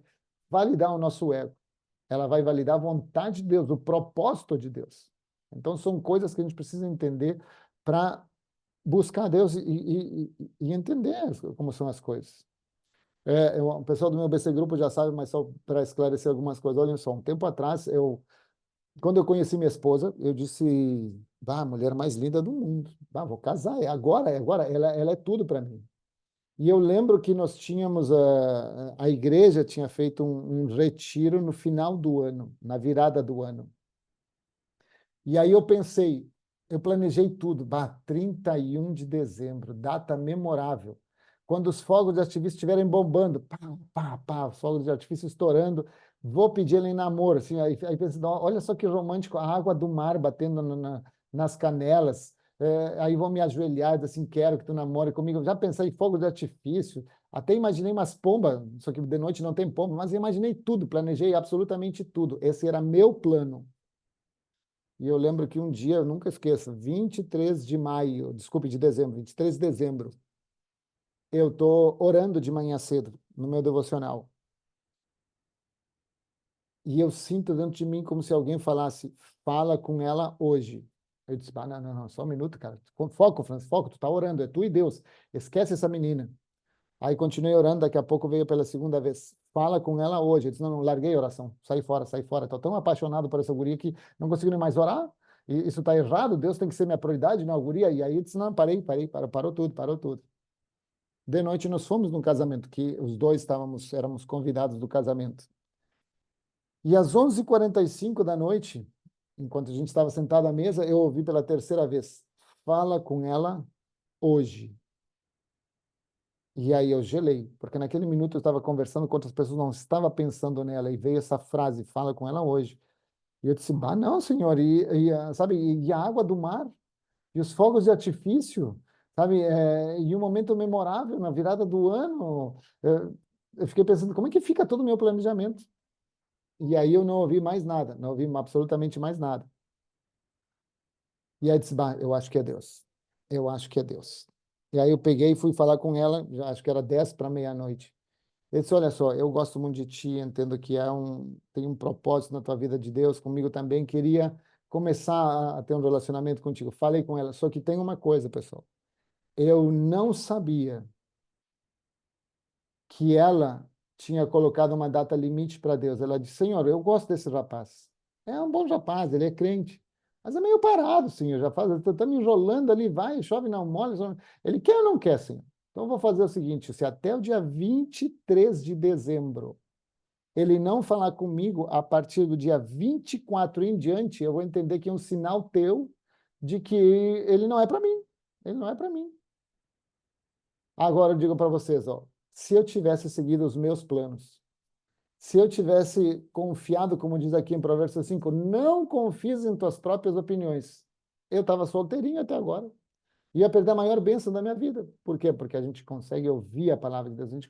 validar o nosso ego. Ela vai validar a vontade de Deus, o propósito de Deus. Então, são coisas que a gente precisa entender para buscar Deus e entender como são as coisas. O pessoal do meu BC Grupo já sabe, mas só para esclarecer algumas coisas. Olhem só, um tempo atrás, quando eu conheci minha esposa, eu disse, a mulher mais linda do mundo. Vou casar, é agora, ela é tudo para mim. E eu lembro que nós tínhamos, a igreja tinha feito um retiro no final do ano, na virada do ano. E aí eu pensei, Eu planejei tudo. Bah, 31 de dezembro, data memorável. Quando os fogos de artifício estiverem bombando, pá, pá, pá, os fogos de artifício estourando, vou pedir ela em namoro. Assim, aí pensa, olha só que romântico, a água do mar batendo nas canelas. Aí vou me ajoelhar, dizer assim, quero que tu namore comigo. Já pensei em fogo de artifício, até imaginei umas pombas, só que de noite não tem pomba, mas imaginei tudo, planejei absolutamente tudo. Esse era meu plano. E eu lembro que um dia, eu nunca esqueço, 23 de maio, desculpe, de dezembro, 23 de dezembro, eu estou orando de manhã cedo no meu devocional. E eu sinto dentro de mim como se alguém falasse, fala com ela hoje. Eu disse, não, não, não, só um minuto, cara. Foco, Francis, foco, tu está orando, é tu e Deus. Esquece essa menina. Aí continuei orando, daqui a pouco veio pela segunda vez. Fala com ela hoje. Eu disse, não, não, larguei a oração. Saí fora, saí fora. Estou tão apaixonado por essa guria que não consigo nem mais orar. E isso está errado, Deus tem que ser minha prioridade, não a guria. E aí eu disse, não, parou tudo, parou tudo. De noite nós fomos num casamento, que os dois éramos convidados do casamento. E às 11h45 da noite, enquanto a gente estava sentado à mesa, eu ouvi pela terceira vez, fala com ela hoje. E aí eu gelei, porque naquele minuto eu estava conversando com outras pessoas, não estava pensando nela, e veio essa frase, fala com ela hoje. E eu disse, não, senhor, sabe, e a água do mar, e os fogos de artifício, sabe, e um momento memorável na virada do ano, eu fiquei pensando, como é que fica todo o meu planejamento? E aí eu não ouvi mais nada, não ouvi absolutamente mais nada. E aí eu disse, eu acho que é Deus, eu acho que é Deus. E aí eu peguei e fui falar com ela, já acho que era 10 para meia-noite. Ele disse, olha só, eu gosto muito de ti, entendo que tem um propósito na tua vida de Deus, comigo também, queria começar a ter um relacionamento contigo. Falei com ela, só que tem uma coisa, pessoal, eu não sabia que ela tinha colocado uma data limite para Deus. Ela disse, Senhor, eu gosto desse rapaz. É um bom rapaz, ele é crente. Mas é meio parado, Senhor, já faz, está me enrolando ali, vai, chove, não molha. Ele quer ou não quer, Senhor? Então eu vou fazer o seguinte, se até o dia 23 de dezembro ele não falar comigo, a partir do dia 24 em diante, eu vou entender que é um sinal teu de que ele não é para mim. Ele não é para mim. Agora eu digo para vocês, ó, se eu tivesse seguido os meus planos, se eu tivesse confiado, como diz aqui em Provérbios 5, não confies em tuas próprias opiniões. Eu estava solteirinho até agora. Ia perder a maior bênção da minha vida. Por quê? Porque a gente consegue ouvir a palavra de Deus, a gente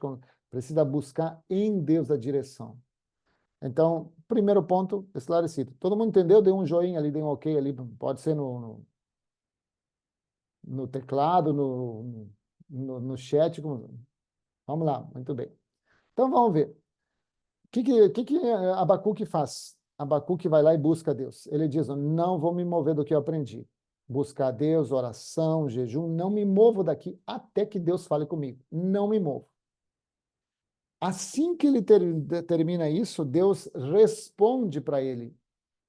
precisa buscar em Deus a direção. Então, primeiro ponto, esclarecido. Todo mundo entendeu? Dê um joinha ali, dê um ok ali, pode ser no teclado, no chat. Vamos lá, muito bem. Então, vamos ver. O que Abacuque faz? Abacuque vai lá e busca Deus. Ele diz, não vou me mover do que eu aprendi. Buscar Deus, oração, jejum, não me movo daqui até que Deus fale comigo. Não me movo. Assim que ele termina isso, Deus responde para ele.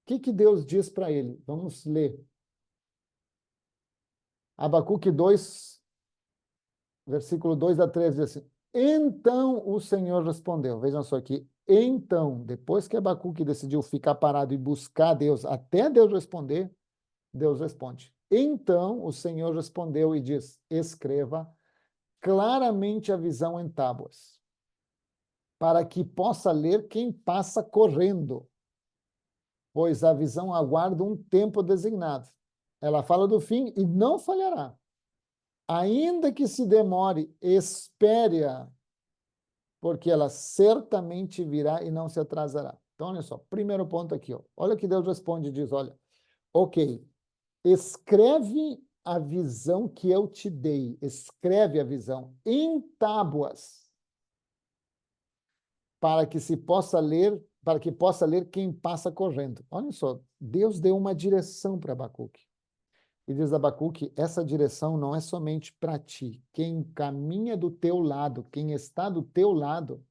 O que Deus diz para ele? Vamos ler. Abacuque 2, versículo 2 a 3 diz assim, então o Senhor respondeu, vejam só aqui, então, depois que Abacuque decidiu ficar parado e buscar Deus, até Deus responder, Deus responde. Então o Senhor respondeu e diz, escreva claramente a visão em tábuas, para que possa ler quem passa correndo, pois a visão aguarda um tempo designado. Ela fala do fim e não falhará. Ainda que se demore, espere-a, porque ela certamente virá e não se atrasará. Então, olha só, primeiro ponto aqui, ó. Olha que Deus responde e diz, olha, ok, escreve a visão que eu te dei, escreve a visão em tábuas, para que se possa ler, para que possa ler quem passa correndo. Olha só, Deus deu uma direção para Abacuque. E diz Abacuque, essa direção não é somente para ti. Quem caminha do teu lado, quem está do teu lado,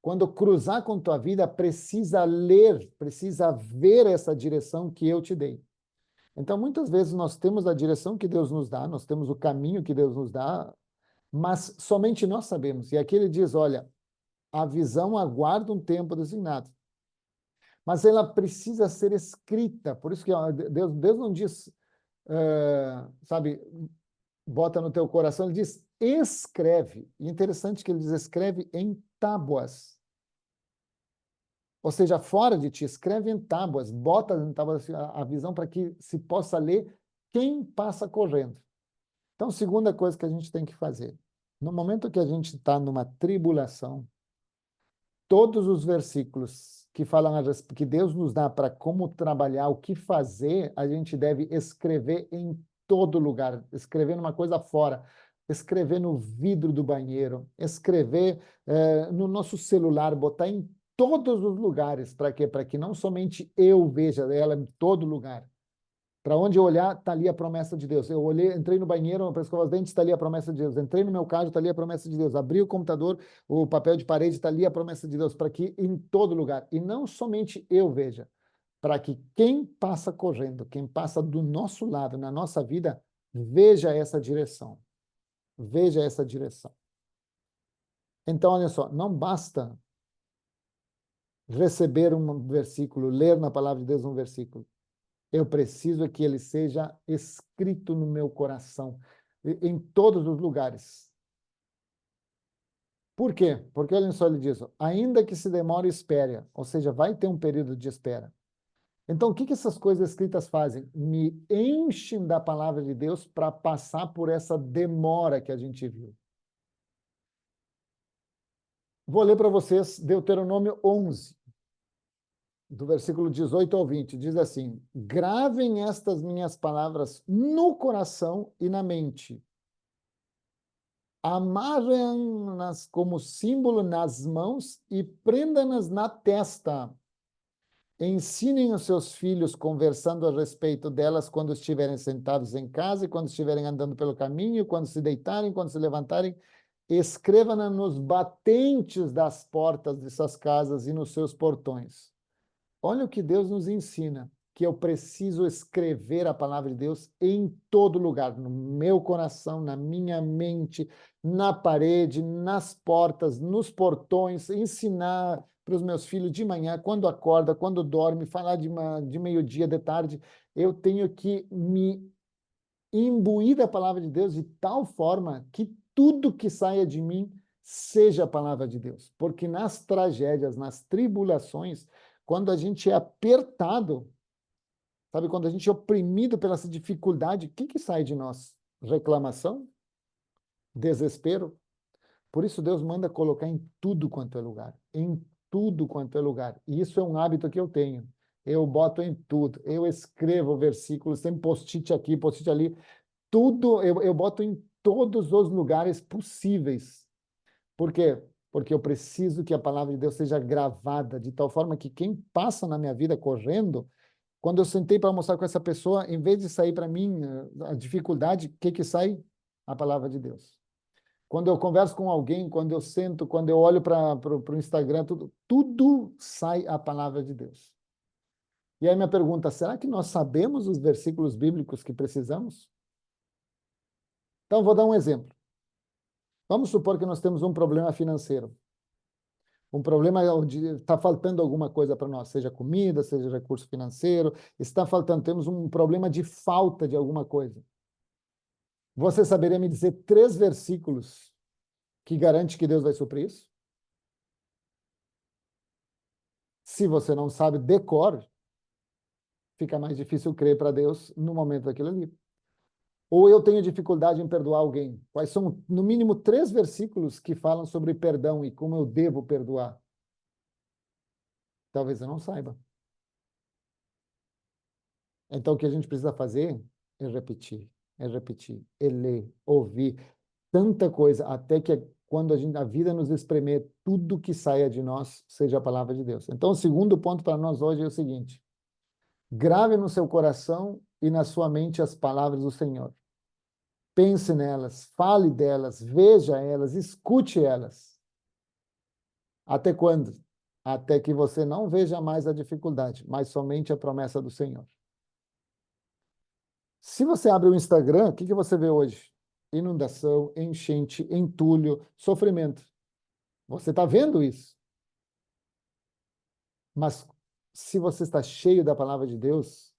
quando cruzar com tua vida, precisa ler, precisa ver essa direção que eu te dei. Então, muitas vezes nós temos a direção que Deus nos dá, nós temos o caminho que Deus nos dá, mas somente nós sabemos. E aqui ele diz, olha, a visão aguarda um tempo designado. Mas ela precisa ser escrita. Por isso que Deus não diz sabe, bota no teu coração, ele diz, escreve. E interessante que ele diz, escreve em tábuas. Ou seja, fora de ti, escreve em tábuas, bota em tábuas a visão para que se possa ler quem passa correndo. Então, segunda coisa que a gente tem que fazer, no momento que a gente está numa tribulação, todos os versículos que falam que Deus nos dá para como trabalhar, o que fazer, a gente deve escrever em todo lugar, escrever numa coisa fora, escrever no vidro do banheiro, escrever no nosso celular, botar em todos os lugares. Para quê? Para que não somente eu veja ela em todo lugar. Para onde eu olhar, está ali a promessa de Deus. Eu olhei, entrei no banheiro para escovar os dentes, está ali a promessa de Deus. Entrei no meu carro, está ali a promessa de Deus. Abri o computador, o papel de parede, está ali a promessa de Deus. Para que em todo lugar, e não somente eu veja, para que quem passa correndo, quem passa do nosso lado, na nossa vida, veja essa direção. Veja essa direção. Então, olha só, não basta receber um versículo, ler na palavra de Deus um versículo. Eu preciso que ele seja escrito no meu coração, em todos os lugares. Por quê? Porque olha só, ele diz, ainda que se demore, espere. Ou seja, vai ter um período de espera. Então, o que essas coisas escritas fazem? Me enchem da palavra de Deus para passar por essa demora que a gente viu. Vou ler para vocês Deuteronômio 11. Do versículo 18 ao 20, diz assim, gravem estas minhas palavras no coração e na mente. Amarrem-nas como símbolo nas mãos e prendam-nas na testa. Ensinem os seus filhos conversando a respeito delas quando estiverem sentados em casa e quando estiverem andando pelo caminho, quando se deitarem, quando se levantarem. Escreva-na nos batentes das portas de suas casas e nos seus portões. Olha o que Deus nos ensina, que eu preciso escrever a palavra de Deus em todo lugar, no meu coração, na minha mente, na parede, nas portas, nos portões, ensinar para os meus filhos de manhã, quando acorda, quando dorme, falar de meio-dia, de tarde. Eu tenho que me imbuir da palavra de Deus de tal forma que tudo que saia de mim seja a palavra de Deus. Porque nas tragédias, nas tribulações, quando a gente é apertado, sabe, quando a gente é oprimido pela essa dificuldade, o que sai de nós? Reclamação? Desespero? Por isso Deus manda colocar em tudo quanto é lugar, em tudo quanto é lugar. E isso é um hábito que eu tenho. Eu boto em tudo, eu escrevo versículos, tem post-it aqui, post-it ali, tudo eu boto em todos os lugares possíveis. Por quê? Porque eu preciso que a palavra de Deus seja gravada de tal forma que quem passa na minha vida correndo, quando eu sentei para almoçar com essa pessoa, em vez de sair para mim a dificuldade, o que sai? A palavra de Deus. Quando eu converso com alguém, quando eu sento, quando eu olho para o Instagram, tudo sai a palavra de Deus. E aí minha pergunta, será que nós sabemos os versículos bíblicos que precisamos? Então, vou dar um exemplo. Vamos supor que nós temos um problema financeiro. Um problema onde está faltando alguma coisa para nós, seja comida, seja recurso financeiro, está faltando, temos um problema de falta de alguma coisa. Você saberia me dizer 3 versículos que garante que Deus vai suprir isso? Se você não sabe decor, fica mais difícil crer para Deus no momento daquilo ali. Ou eu tenho dificuldade em perdoar alguém. Quais são, no mínimo, 3 versículos que falam sobre perdão e como eu devo perdoar? Talvez eu não saiba. Então, o que a gente precisa fazer é repetir, é ler, ouvir tanta coisa, até que quando a vida nos espremer, tudo que saia de nós seja a palavra de Deus. Então, o segundo ponto para nós hoje é o seguinte: grave no seu coração e na sua mente as palavras do Senhor. Pense nelas, fale delas, veja elas, escute elas. Até quando? Até que você não veja mais a dificuldade, mas somente a promessa do Senhor. Se você abre o Instagram, o que você vê hoje? Inundação, enchente, entulho, sofrimento. Você está vendo isso. Mas se você está cheio da palavra de Deus,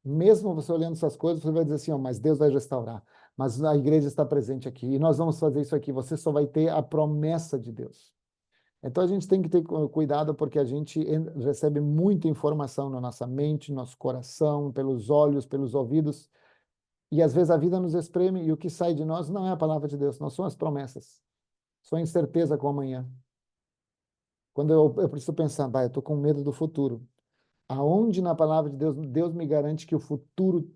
Mesmo você olhando essas coisas, você vai dizer assim, ó, mas Deus vai restaurar. Mas a igreja está presente aqui. E nós vamos fazer isso aqui. Você só vai ter a promessa de Deus. Então a gente tem que ter cuidado porque a gente recebe muita informação na nossa mente, no nosso coração, pelos olhos, pelos ouvidos. E às vezes a vida nos espreme e o que sai de nós não é a palavra de Deus, não são as promessas. Só incerteza com o amanhã. Quando eu preciso pensar, bah, eu estou com medo do futuro. Aonde na palavra de Deus, Deus me garante que o futuro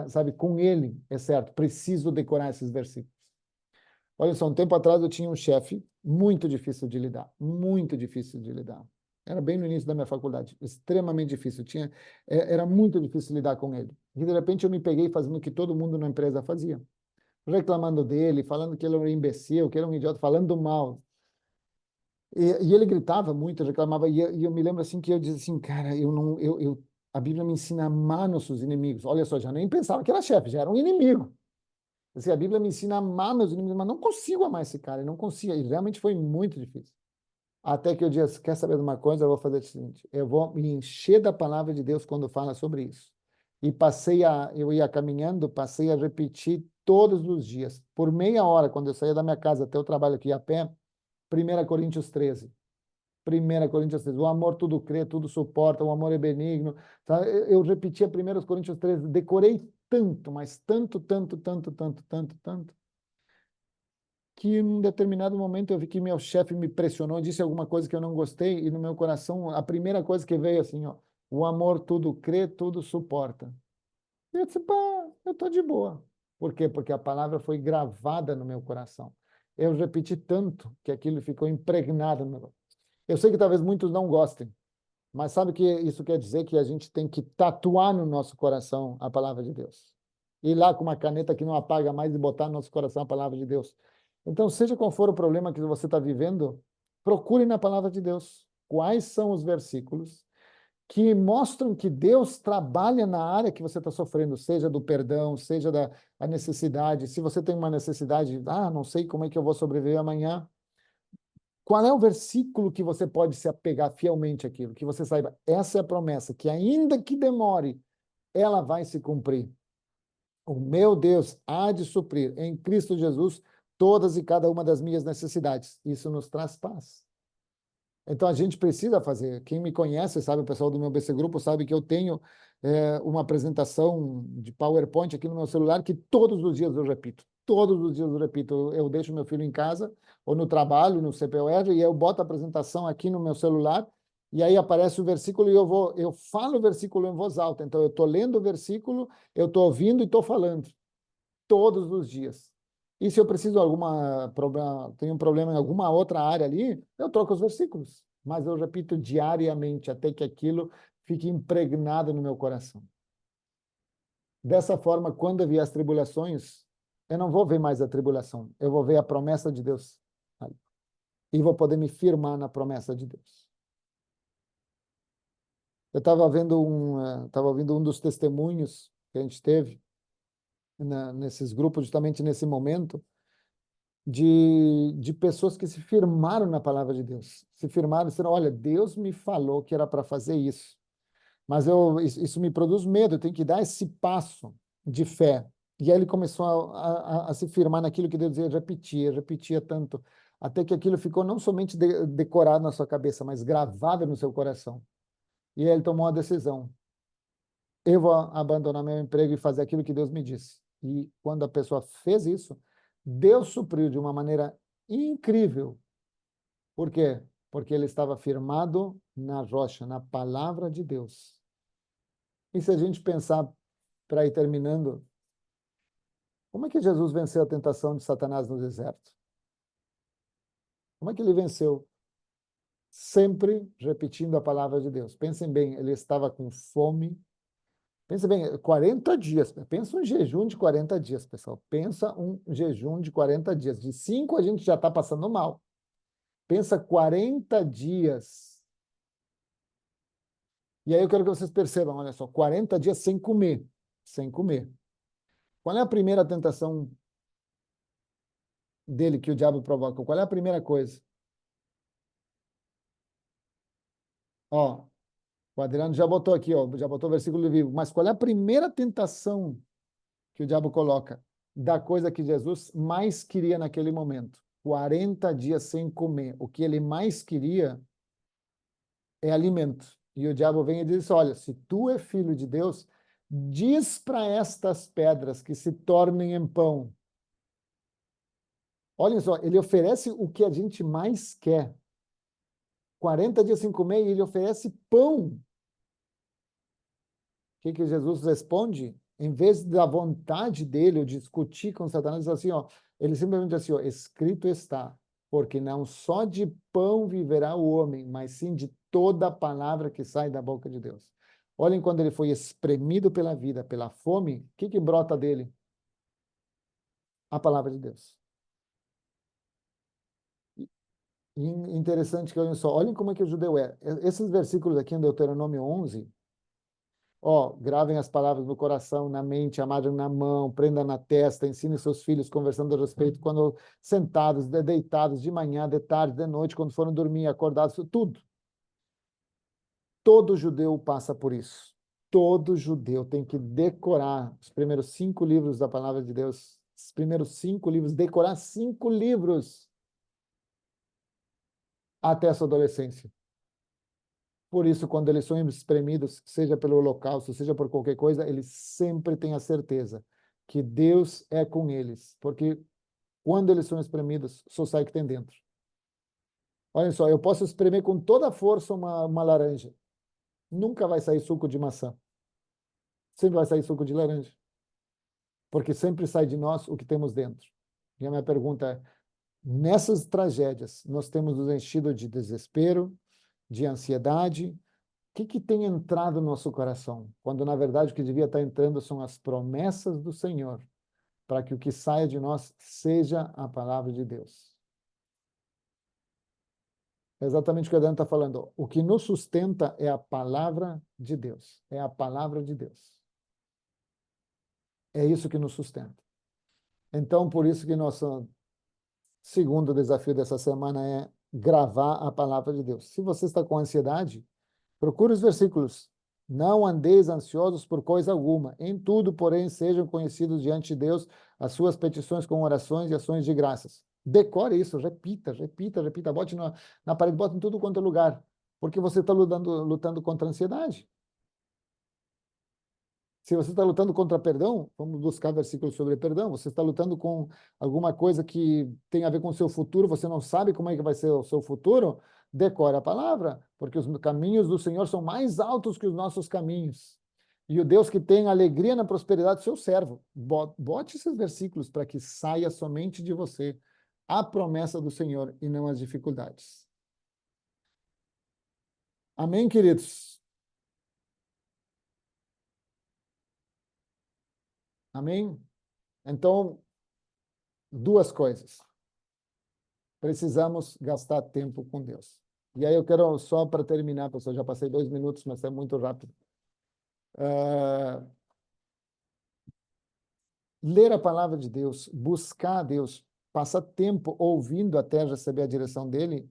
sabe, com Ele é certo. Preciso decorar esses versículos. Olha só, um tempo atrás eu tinha um chefe muito difícil de lidar, muito difícil de lidar. Era bem no início da minha faculdade, extremamente difícil. Era muito difícil lidar com ele. E de repente eu me peguei fazendo o que todo mundo na empresa fazia, reclamando dele, falando que ele era um imbecil, que ele era um idiota, falando mal. E ele gritava muito, reclamava, e eu me lembro assim que eu dizia assim, cara, eu não, a Bíblia me ensina a amar nossos inimigos. Olha só, já nem pensava que era chefe, já era um inimigo. Assim, a Bíblia me ensina a amar meus inimigos, mas não consigo amar esse cara, eu não consigo. E realmente foi muito difícil. Até que eu disse, quer saber de uma coisa? Eu vou fazer o seguinte, eu vou me encher da palavra de Deus quando fala sobre isso. E eu ia caminhando, passei a repetir todos os dias, por meia hora, quando eu saía da minha casa até o trabalho aqui a pé, 1 Coríntios 13. 1 Coríntios 13. O amor tudo crê, tudo suporta, o amor é benigno. Tá? Eu repetia 1 Coríntios 13, decorei tanto, mas tanto, tanto, tanto, tanto, tanto, tanto, que em um determinado momento eu vi que meu chefe me pressionou, disse alguma coisa que eu não gostei, e no meu coração, a primeira coisa que veio assim, ó, o amor tudo crê, tudo suporta. E eu disse, pá, eu tô de boa. Por quê? Porque a palavra foi gravada no meu coração. Eu repeti tanto que aquilo ficou impregnado no meu. Eu sei que talvez muitos não gostem, mas sabe o que isso quer dizer? Que a gente tem que tatuar no nosso coração a palavra de Deus. Ir lá com uma caneta que não apaga mais e botar no nosso coração a palavra de Deus. Então, seja qual for o problema que você está vivendo, procure na palavra de Deus. Quais são os versículos que mostram que Deus trabalha na área que você está sofrendo, seja do perdão, seja da a necessidade. Se você tem uma necessidade, não sei como é que eu vou sobreviver amanhã. Qual é o versículo que você pode se apegar fielmente àquilo? Que você saiba, essa é a promessa, que ainda que demore, ela vai se cumprir. O meu Deus há de suprir em Cristo Jesus todas e cada uma das minhas necessidades. Isso nos traz paz. Então a gente precisa fazer. Quem me conhece, sabe, o pessoal do meu BC Grupo sabe que eu tenho uma apresentação de PowerPoint aqui no meu celular que todos os dias eu repito. Todos os dias eu repito. Eu deixo meu filho em casa ou no trabalho, no CPUR, e eu boto a apresentação aqui no meu celular e aí aparece o versículo e eu falo o versículo em voz alta. Então eu estou lendo o versículo, eu estou ouvindo e estou falando todos os dias. E se eu preciso de alguma problema, tenho um problema em alguma outra área ali, eu troco os versículos. Mas eu repito diariamente até que aquilo fique impregnado no meu coração. Dessa forma, quando vier as tribulações, eu não vou ver mais a tribulação, eu vou ver a promessa de Deus ali. E vou poder me firmar na promessa de Deus. Eu estava ouvindo um dos testemunhos que a gente teve nesses grupos, justamente nesse momento, de pessoas que se firmaram na palavra de Deus. Se firmaram e disseram, olha, Deus me falou que era para fazer isso. Mas isso me produz medo, eu tenho que dar esse passo de fé. E aí ele começou a se firmar naquilo que Deus dizia, repetia tanto, até que aquilo ficou não somente decorado na sua cabeça, mas gravado no seu coração. E aí ele tomou a decisão. Eu vou abandonar meu emprego e fazer aquilo que Deus me disse. E quando a pessoa fez isso, Deus supriu de uma maneira incrível. Por quê? Porque ele estava firmado na rocha, na palavra de Deus. E se a gente pensar, para ir terminando, como é que Jesus venceu a tentação de Satanás no deserto? Como é que ele venceu? Sempre repetindo a palavra de Deus. Pensem bem, ele estava com fome. Pensa bem, 40 dias. Pensa um jejum de 40 dias, pessoal. Pensa um jejum de 40 dias. De 5 a gente já está passando mal. Pensa 40 dias. E aí eu quero que vocês percebam, olha só, 40 dias sem comer. Sem comer. Qual é a primeira tentação dele que o diabo provoca? Qual é a primeira coisa? Ó, O Adriano já botou aqui, ó, já botou o versículo vivo. Mas qual é a primeira tentação que o diabo coloca? Da coisa que Jesus mais queria naquele momento. 40 dias sem comer. O que ele mais queria é alimento. E o diabo vem e diz: olha, se tu é filho de Deus, diz para estas pedras que se tornem em pão. Olhem só, ele oferece o que a gente mais quer. 40 dias sem comer e ele oferece pão. O que Jesus responde? Em vez da vontade dele, ou discutir com Satanás, diz assim, ó, ele simplesmente diz assim, ó, escrito está, porque não só de pão viverá o homem, mas sim de toda a palavra que sai da boca de Deus. Olhem quando ele foi espremido pela vida, pela fome, o que brota dele? A palavra de Deus. E interessante que olhem só, olhem como é que o judeu é. Esses versículos aqui em Deuteronômio 11, ó, gravem as palavras no coração, na mente, amarrem na mão, prenda na testa, ensine seus filhos conversando a respeito quando sentados, deitados, de manhã, de tarde, de noite, quando foram dormir, acordados, tudo. Todo judeu passa por isso. Todo judeu tem que decorar os primeiros 5 livros da palavra de Deus. Os primeiros 5 livros, decorar 5 livros até a sua adolescência. Por isso, quando eles são espremidos, seja pelo holocausto, seja por qualquer coisa, eles sempre têm a certeza que Deus é com eles, porque quando eles são espremidos, só sai o que tem dentro. Olha só, eu posso espremer com toda a força uma laranja, nunca vai sair suco de maçã, sempre vai sair suco de laranja, porque sempre sai de nós o que temos dentro. E a minha pergunta é, nessas tragédias, nós temos nos enchido de desespero, de ansiedade. O que tem entrado no nosso coração? Quando, na verdade, o que devia estar entrando são as promessas do Senhor, para que o que saia de nós seja a palavra de Deus. É exatamente o que o Adriano está falando. O que nos sustenta é a palavra de Deus. É a palavra de Deus. É isso que nos sustenta. Então, por isso que nosso segundo desafio dessa semana é gravar a palavra de Deus. Se você está com ansiedade, procure os versículos. Não andeis ansiosos por coisa alguma. Em tudo, porém, sejam conhecidos diante de Deus as suas petições com orações e ações de graças. Decore isso, repita, repita, repita. Bote na parede, bote em tudo quanto é lugar. Porque você está lutando contra a ansiedade. Se você está lutando contra perdão, vamos buscar versículos sobre perdão. Você está lutando com alguma coisa que tem a ver com o seu futuro, você não sabe como é que vai ser o seu futuro, decore a palavra, porque os caminhos do Senhor são mais altos que os nossos caminhos. E o Deus que tem alegria na prosperidade do seu servo. Bote esses versículos para que saia somente de você a promessa do Senhor e não as dificuldades. Amém, queridos? Amém? Então, duas coisas. Precisamos gastar tempo com Deus. E aí eu quero, só para terminar, pessoal, já passei 2 minutos, mas é muito rápido. Ler a palavra de Deus, buscar a Deus, passar tempo ouvindo até receber a direção dele,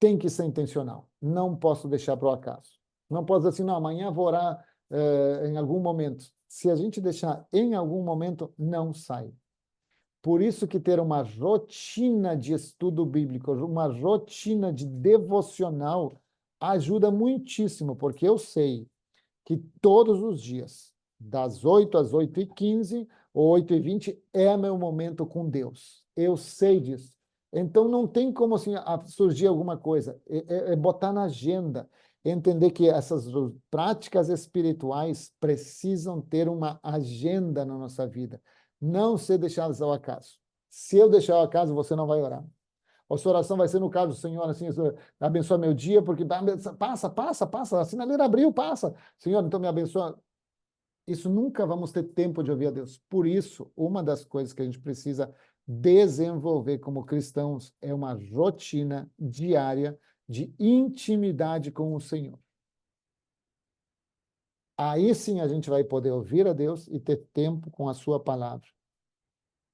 tem que ser intencional. Não posso deixar para o acaso. Não posso dizer assim, não, amanhã vou orar em algum momento. Se a gente deixar em algum momento, não sai. Por isso que ter uma rotina de estudo bíblico, uma rotina de devocional ajuda muitíssimo, porque eu sei que todos os dias, das 8 às 8h15 ou 8h20, é meu momento com Deus. Eu sei disso. Então não tem como assim, surgir alguma coisa. É botar na agenda, entender que essas práticas espirituais precisam ter uma agenda na nossa vida, não ser deixadas ao acaso. Se eu deixar ao acaso, você não vai orar. A sua oração vai ser no caso, Senhor, assim, abençoa meu dia, porque passa, a sinaleira abriu, passa. Senhor, então me abençoa. Isso nunca vamos ter tempo de ouvir a Deus. Por isso, uma das coisas que a gente precisa desenvolver como cristãos é uma rotina diária de intimidade com o Senhor. Aí sim a gente vai poder ouvir a Deus e ter tempo com a sua palavra.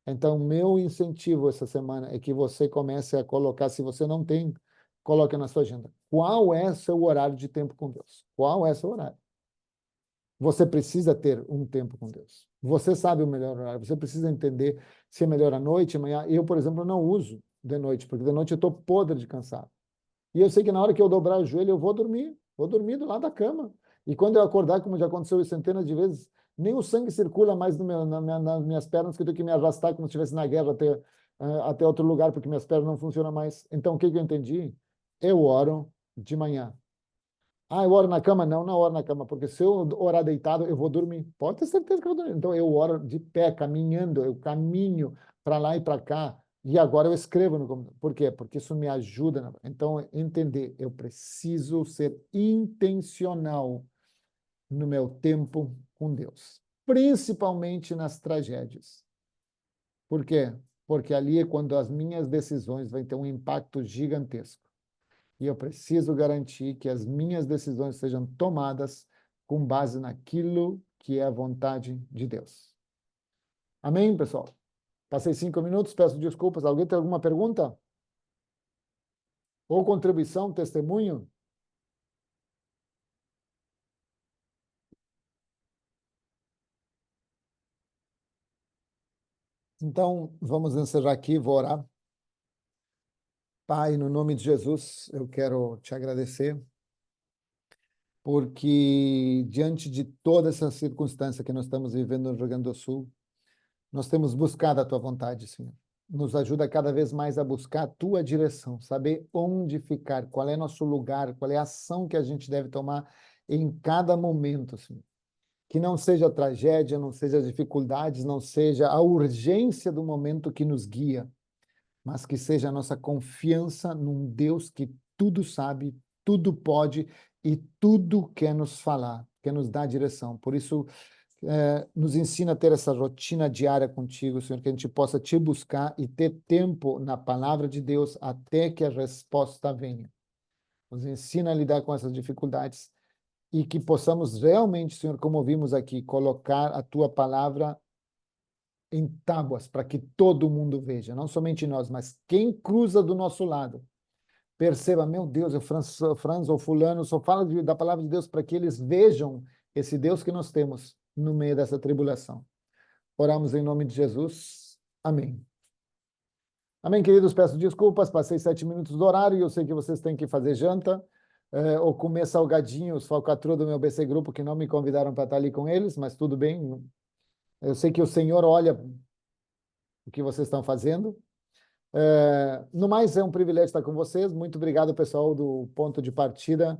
Então, meu incentivo essa semana é que você comece a colocar, se você não tem coloque na sua agenda. Qual é seu horário de tempo com Deus? Qual é seu horário? Você precisa ter um tempo com Deus. Você sabe o melhor horário. Você precisa entender se é melhor à noite, amanhã. Eu, por exemplo, não uso de noite, porque de noite eu estou podre de cansado. E eu sei que na hora que eu dobrar o joelho, eu vou dormir do lado da cama. E quando eu acordar, como já aconteceu centenas de vezes, nem o sangue circula mais no nas minhas pernas, que eu tenho que me arrastar como se estivesse na guerra até outro lugar, porque minhas pernas não funcionam mais. Então, o que eu entendi? Eu oro de manhã. Ah, eu oro na cama? Não, não oro na cama, porque se eu orar deitado, eu vou dormir. Pode ter certeza que eu vou dormir. Então, eu oro de pé, caminhando, eu caminho para lá e para cá. E agora eu escrevo no computador. Por quê? Porque isso me ajuda. Então, entender, eu preciso ser intencional no meu tempo com Deus, principalmente nas tragédias. Por quê? Porque ali é quando as minhas decisões vão ter um impacto gigantesco. E eu preciso garantir que as minhas decisões sejam tomadas com base naquilo que é a vontade de Deus. Amém, pessoal? Passei 5 minutos, peço desculpas. Alguém tem alguma pergunta? Ou contribuição, testemunho? Então, vamos encerrar aqui, vou orar. Pai, no nome de Jesus, eu quero te agradecer, porque diante de toda essa circunstância que nós estamos vivendo no Rio Grande do Sul, nós temos buscado a tua vontade, Senhor. Nos ajuda cada vez mais a buscar a tua direção, saber onde ficar, qual é nosso lugar, qual é a ação que a gente deve tomar em cada momento, Senhor. Que não seja tragédia, não seja dificuldades, não seja a urgência do momento que nos guia, mas que seja a nossa confiança num Deus que tudo sabe, tudo pode e tudo quer nos falar, quer nos dar direção. Por isso, nos ensina a ter essa rotina diária contigo, Senhor, que a gente possa te buscar e ter tempo na palavra de Deus até que a resposta venha. Nos ensina a lidar com essas dificuldades e que possamos realmente, Senhor, como vimos aqui, colocar a tua palavra em tábuas para que todo mundo veja, não somente nós, mas quem cruza do nosso lado. Perceba, meu Deus, o Franz ou fulano só fala da palavra de Deus para que eles vejam esse Deus que nós temos no meio dessa tribulação. Oramos em nome de Jesus. Amém. Amém, queridos. Peço desculpas, passei 7 minutos do horário e eu sei que vocês têm que fazer janta ou comer salgadinho, os falcatrua do meu BC Grupo que não me convidaram para estar ali com eles, mas tudo bem. Eu sei que o Senhor olha o que vocês estão fazendo. No mais, é um privilégio estar com vocês. Muito obrigado, pessoal do Ponto de Partida.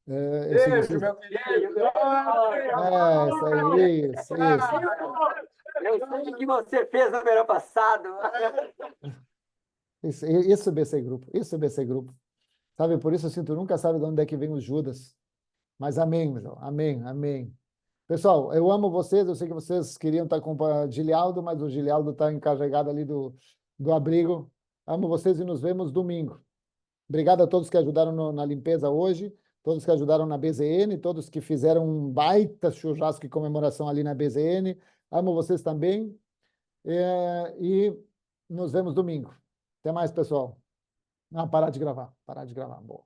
Eu sei que Beijo, vocês... meu querido. Isso aí, isso. Eu sei o que você fez no verão passado. Isso é BC Grupo, isso é BC Grupo. Sabe, por isso assim, tu nunca sabe de onde é que vem os Judas. Mas amém, meu irmão. Amém, amém. Pessoal, eu amo vocês, eu sei que vocês queriam estar com o Gilialdo, mas o Gilialdo está encarregado ali do abrigo. Amo vocês e nos vemos domingo. Obrigado a todos que ajudaram na limpeza hoje, todos que ajudaram na BZN, todos que fizeram um baita churrasco e comemoração ali na BZN. Amo vocês também. E nos vemos domingo. Até mais, pessoal. Não, parar de gravar. Parar de gravar. Boa.